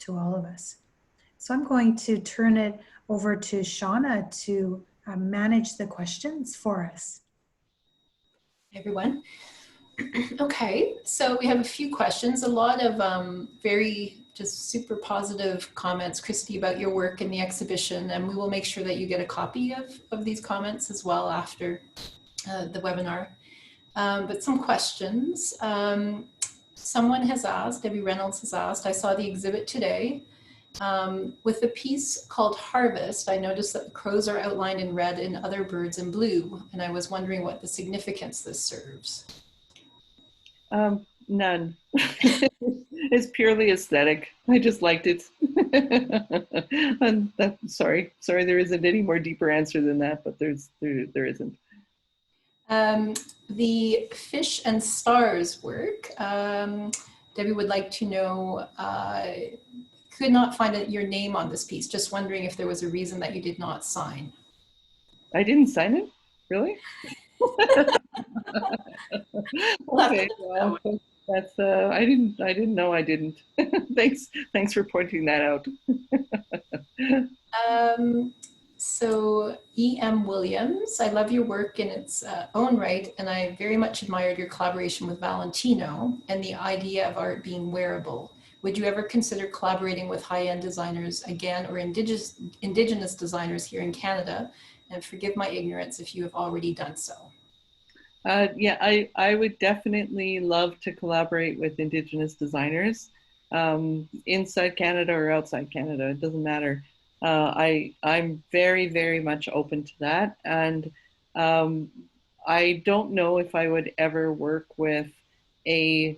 to all of us. So I'm going to turn it over to Shauna to manage the questions for us. Hey everyone. Okay, so we have a few questions, a lot of very just super positive comments, Christi, about your work in the exhibition, and we will make sure that you get a copy of these comments as well after the webinar. But some questions. Someone has asked, Debbie Reynolds has asked, I saw the exhibit today. With the piece called Harvest, I noticed that the crows are outlined in red and other birds in blue, and I was wondering what the significance this serves. None. It's purely aesthetic. I just liked it. And sorry, there isn't any more deeper answer than that, but there isn't. The Fish and Stars work, Debbie would like to know, could not find your name on this piece. Just wondering if there was a reason that you did not sign. I didn't sign it? Really? Okay, well, that's I didn't know I didn't. Thanks for pointing that out. So E.M. Williams, I love your work in its own right, and I very much admired your collaboration with Valentino and the idea of art being wearable. Would you ever consider collaborating with high-end designers again, or indigenous designers here in Canada? And forgive my ignorance if you have already done so. Yeah, I would definitely love to collaborate with Indigenous designers, inside Canada or outside Canada. It doesn't matter. I'm very, very much open to that. And I don't know if I would ever work with one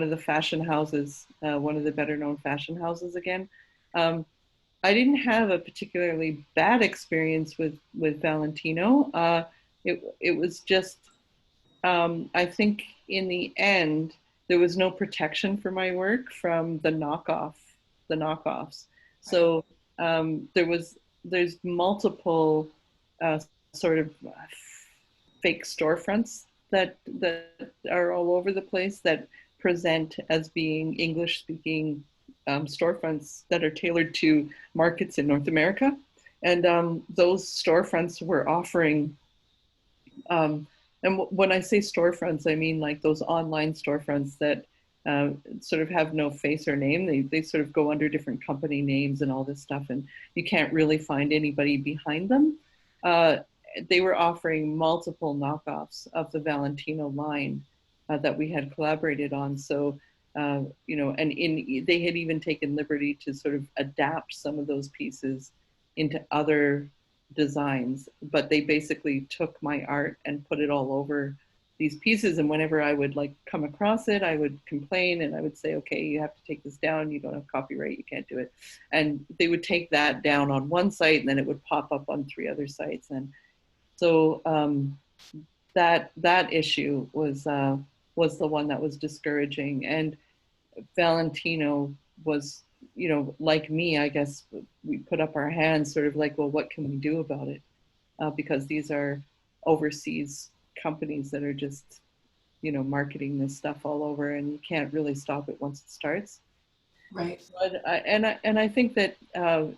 of the fashion houses, one of the better known fashion houses again. I didn't have a particularly bad experience with Valentino. It was just, I think in the end, there was no protection for my work from the knockoffs. So there's multiple sort of fake storefronts that are all over the place that present as being English-speaking storefronts that are tailored to markets in North America. And those storefronts were offering, and when I say storefronts, I mean like those online storefronts that sort of have no face or name. They sort of go under different company names and all this stuff, and you can't really find anybody behind them. They were offering multiple knockoffs of the Valentino line that we had collaborated on. So, and they had even taken liberty to sort of adapt some of those pieces into other designs, but they basically took my art and put it all over these pieces. And whenever I would like come across it, I would complain and I would say, okay, you have to take this down. You don't have copyright. You can't do it. And they would take that down on one site and then it would pop up on 3 other sites. And so that issue was the one that was discouraging. And Valentino was, like me, I guess we put up our hands sort of like, well, what can we do about it? Because these are overseas companies that are just, marketing this stuff all over, and you can't really stop it once it starts. Right. But I think that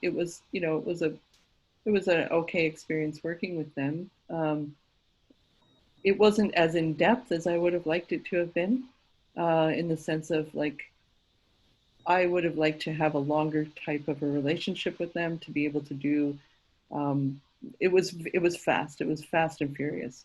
it was an okay experience working with them. It wasn't as in depth as I would have liked it to have been, in the sense of like, I would have liked to have a longer type of a relationship with them to be able to do. It was fast. It was fast and furious,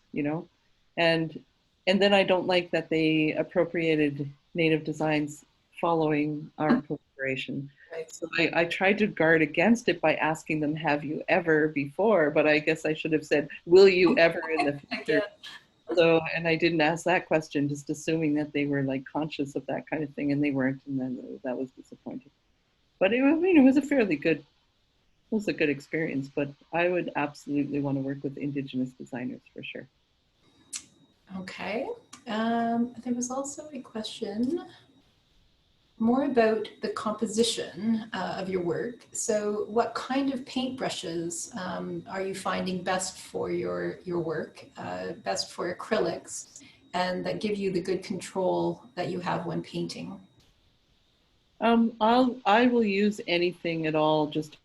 and then I don't like that they appropriated native designs following our collaboration. Right. So I tried to guard against it by asking them, have you ever before? But I guess I should have said, will you ever in the future? So, and I didn't ask that question, just assuming that they were like conscious of that kind of thing, and they weren't, and then that was disappointing. But it was a fairly good, experience. But I would absolutely want to work with Indigenous designers for sure. Okay. There was also a question. more about the composition of your work. So what kind of paintbrushes are you finding best for your work, best for acrylics, and that give you the good control that you have when painting? I will use anything at all, just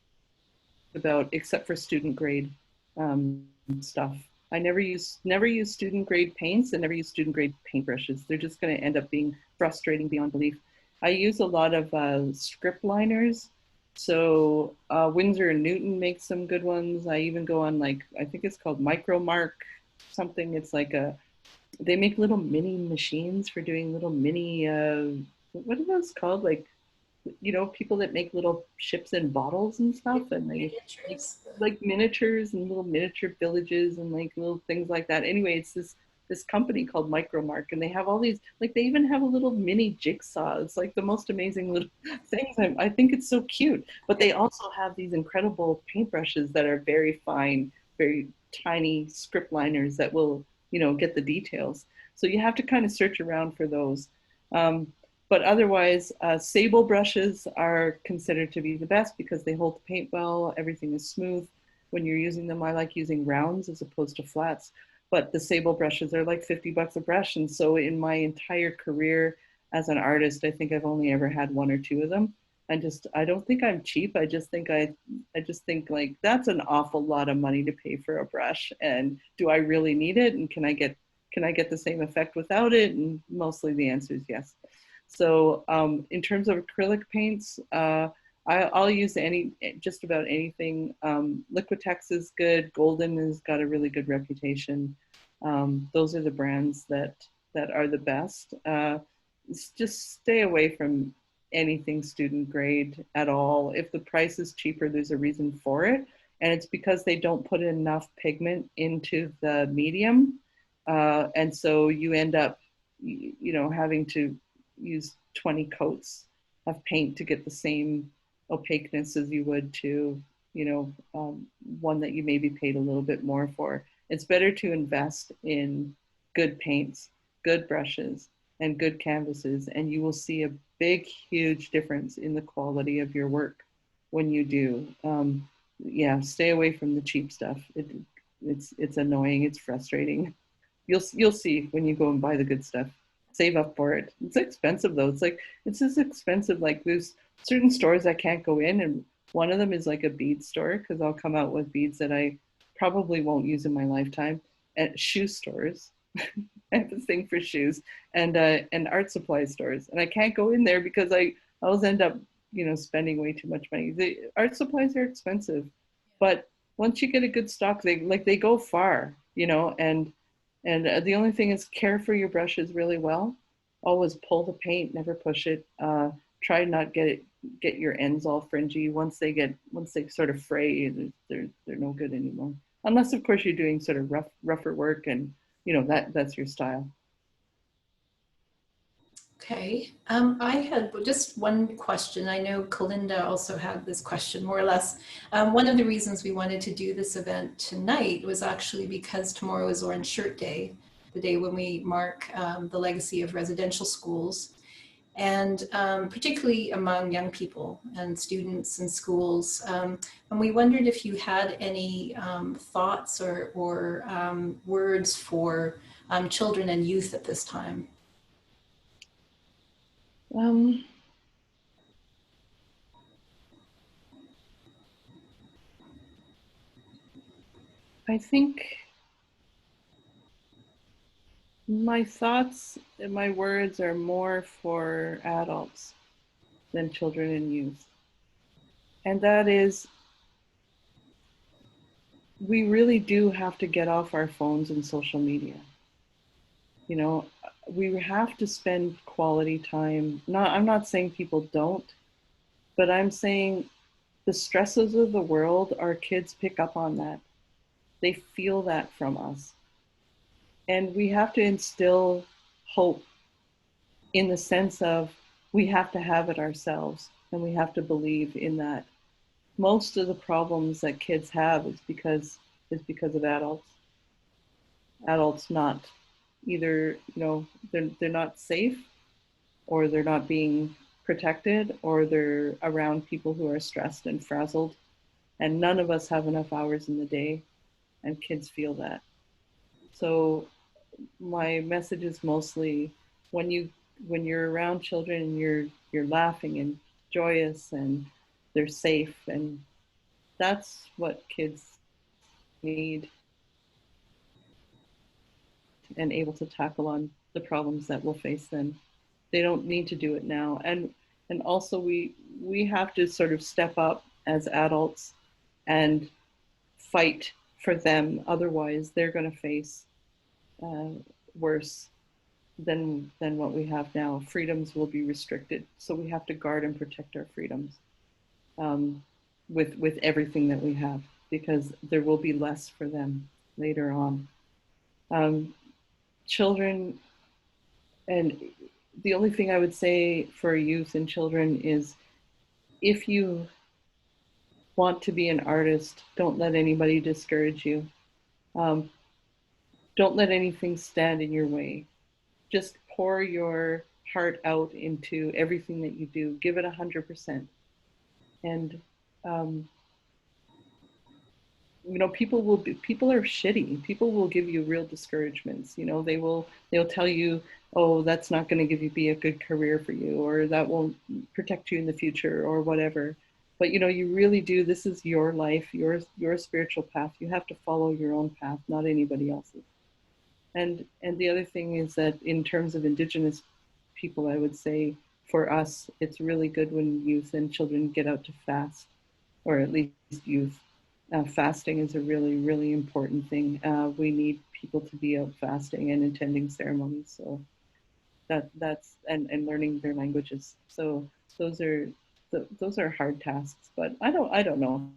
about, except for student grade stuff. I never use student grade paints and never use student grade paintbrushes. They're just going to end up being frustrating beyond belief. I use a lot of script liners. So Winsor & Newton makes some good ones. I even go on, like, I think it's called Micromark something. It's like they make little mini machines for doing little mini, what are those called? Like, people that make little ships and bottles and stuff, and they like miniatures and little miniature villages and like little things like that. Anyway, it's this company called Micromark, and they have all these, like, they even have a little mini jigsaw. It's like the most amazing little things. I think it's so cute. But they also have these incredible paintbrushes that are very fine, very tiny script liners that will, get the details. So you have to kind of search around for those. But otherwise, sable brushes are considered to be the best because they hold the paint well. Everything is smooth when you're using them. I like using rounds as opposed to flats. But the sable brushes are like $50 a brush. And so in my entire career as an artist, I think I've only ever had one or two of them. I don't think I'm cheap. I just think like, that's an awful lot of money to pay for a brush. And do I really need it? And can I get the same effect without it? And mostly the answer is yes. So in terms of acrylic paints, I'll use just about anything. Liquitex is good. Golden has got a really good reputation. Those are the brands that are the best. Just stay away from anything student grade at all. If the price is cheaper, there's a reason for it. And it's because they don't put enough pigment into the medium. And so you end up, having to use 20 coats of paint to get the same opaqueness as you would to, one that you maybe paid a little bit more for. It's better to invest in good paints, good brushes, and good canvases, and you will see a big, huge difference in the quality of your work when you do. Yeah, stay away from the cheap stuff. It's annoying. It's frustrating. You'll see when you go and buy the good stuff. Save up for it. It's expensive though. It's as expensive. Like, there's certain stores I can't go in, and one of them is like a bead store because I'll come out with beads that I probably won't use in my lifetime. At shoe stores, I have a thing for shoes, and art supply stores, and I can't go in there because I always end up spending way too much money. The art supplies are expensive, but once you get a good stock, they go far, and the only thing is, care for your brushes really well. Always pull the paint, never push it. Try not get your ends all fringy. Once they sort of fray, they're no good anymore. Unless, of course, you're doing sort of rougher work, and that's your style. Okay, I had just one question. I know Colinda also had this question, more or less. One of the reasons we wanted to do this event tonight was actually because tomorrow is Orange Shirt Day, the day when we mark the legacy of residential schools, and particularly among young people and students in schools. And we wondered if you had any thoughts or words for children and youth at this time. I think my thoughts and my words are more for adults than children and youth. And that is, we really do have to get off our phones and social media. We have to spend quality time. I'm not saying people don't, but I'm saying the stresses of the world, our kids pick up on that. They feel that from us. And we have to instill hope in the sense of, we have to have it ourselves, and we have to believe in that. Most of the problems that kids have is because of adults not either, they're not safe, or they're not being protected, or they're around people who are stressed and frazzled. And none of us have enough hours in the day, and kids feel that. So my message is mostly when you're around children and you're laughing and joyous and they're safe, and that's what kids need and able to tackle on the problems that will face them. They don't need to do it now. And also we have to sort of step up as adults and fight for them. Otherwise, they're going to face worse than what we have now. Freedoms will be restricted, so we have to guard and protect our freedoms with everything that we have, because there will be less for them later on. Children, and the only thing I would say for youth and children is, if you want to be an artist, don't let anybody discourage you. Don't let anything stand in your way. Just pour your heart out into everything that you do. Give it 100%. And people are shitty. People will give you real discouragements. They'll tell you, oh, that's not going to be a good career for you, or that won't protect you in the future, or whatever. But you really do. This is your life, your spiritual path. You have to follow your own path, not anybody else's. And the other thing is that in terms of Indigenous people, I would say for us, it's really good when youth and children get out to fast, or at least youth. Fasting is a really, really important thing. We need people to be out fasting and attending ceremonies. So that's and learning their languages. So those are hard tasks. But I don't know.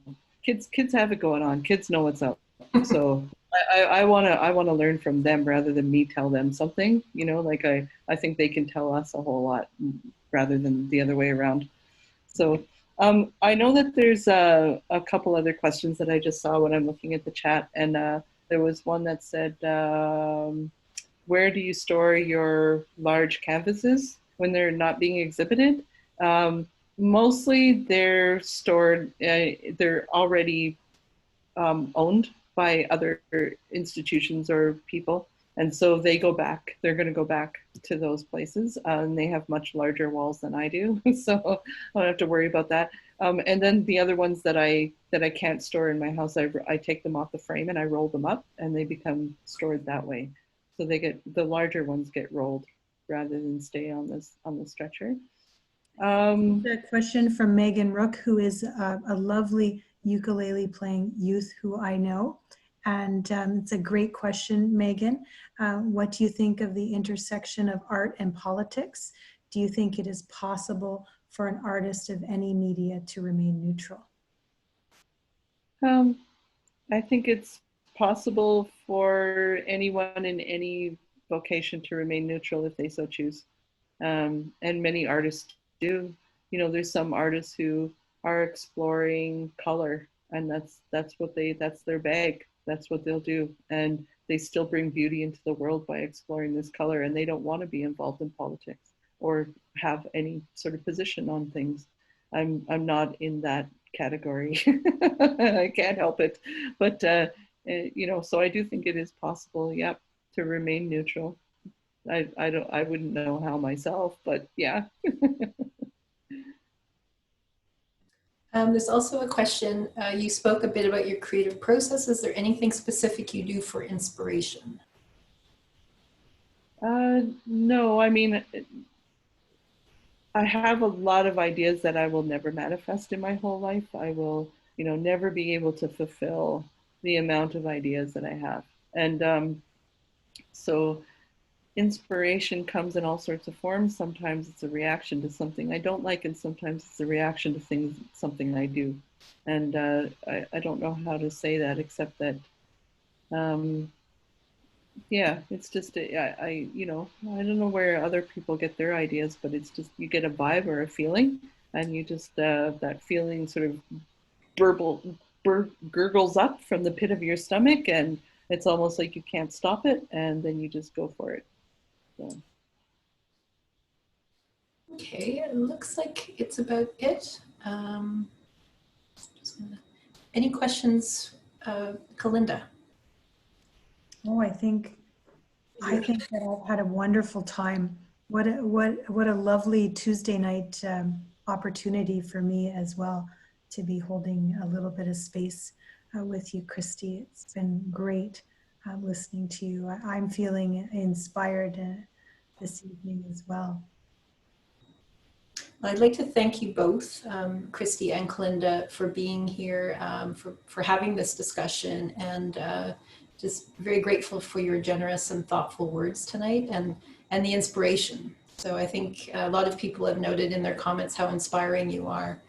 Kids have it going on. Kids know what's up. So I wanna learn from them rather than me tell them something. Like I think they can tell us a whole lot rather than the other way around. So. I know that there's a couple other questions that I just saw when I'm looking at the chat, and there was one that said, where do you store your large canvases when they're not being exhibited? Mostly they're stored, they're already owned by other institutions or people. And so they're going to go back to those places, and they have much larger walls than I do. So I don't have to worry about that. And then the other ones that I can't store in my house, I take them off the frame and I roll them up, and they become stored that way. So the larger ones get rolled rather than stay on the stretcher. A question from Megan Rook, who is a lovely ukulele playing youth who I know. And it's a great question, Megan. What do you think of the intersection of art and politics? Do you think it is possible for an artist of any media to remain neutral? I think it's possible for anyone in any vocation to remain neutral if they so choose. And many artists do. There's some artists who are exploring color, and that's their bag. That's what they'll do. And they still bring beauty into the world by exploring this color, and they don't want to be involved in politics or have any sort of position on things. I'm not in that category. I can't help it. But, so I do think it is possible, to remain neutral. I wouldn't know how myself, but yeah. There's also a question. You spoke a bit about your creative process. Is there anything specific you do for inspiration? No, I mean, I have a lot of ideas that I will never manifest in my whole life. I will, never be able to fulfill the amount of ideas that I have. And so inspiration comes in all sorts of forms. Sometimes it's a reaction to something I don't like, and sometimes it's a reaction to something I do. And I don't know how to say that, except that, it's just, I don't know where other people get their ideas, but it's just, you get a vibe or a feeling, and you just, that feeling sort of gurgles up from the pit of your stomach, and it's almost like you can't stop it, and then you just go for it. So. Okay, it looks like it's about it. Any questions, Colinda? Oh, I think that I've had a wonderful time. What a lovely Tuesday night opportunity for me as well to be holding a little bit of space with you, Christi. It's been great listening to you. I'm feeling inspired this evening as well. I'd like to thank you both, Christi and Colinda, for being here, for having this discussion, and just very grateful for your generous and thoughtful words tonight, and the inspiration. So I think a lot of people have noted in their comments how inspiring you are,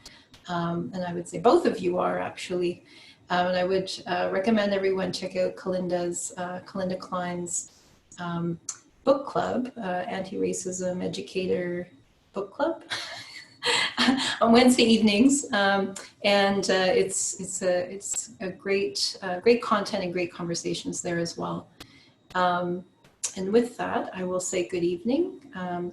and I would say both of you are actually. And I would recommend everyone check out Colinda Clyne's book club, Anti-Racism Educator Book Club. On Wednesday evenings, and it's a great content and great conversations there as well. And with that, I will say good evening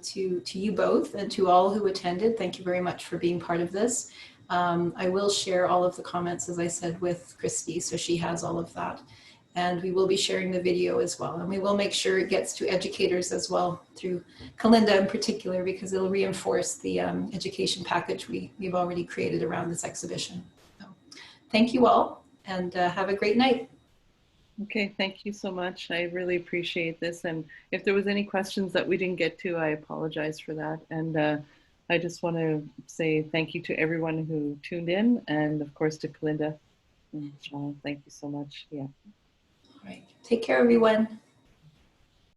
to you both and to all who attended. Thank you very much for being part of this. I will share all of the comments, as I said, with Christi, so she has all of that. And we will be sharing the video as well. And we will make sure it gets to educators as well, through Colinda in particular, because it'll reinforce the education package we've already created around this exhibition. So, thank you all, and have a great night. Okay, thank you so much. I really appreciate this. And if there was any questions that we didn't get to, I apologize for that. And I just want to say thank you to everyone who tuned in, and of course to Colinda and Sean. Thank you so much. Yeah. All right. Take care, everyone.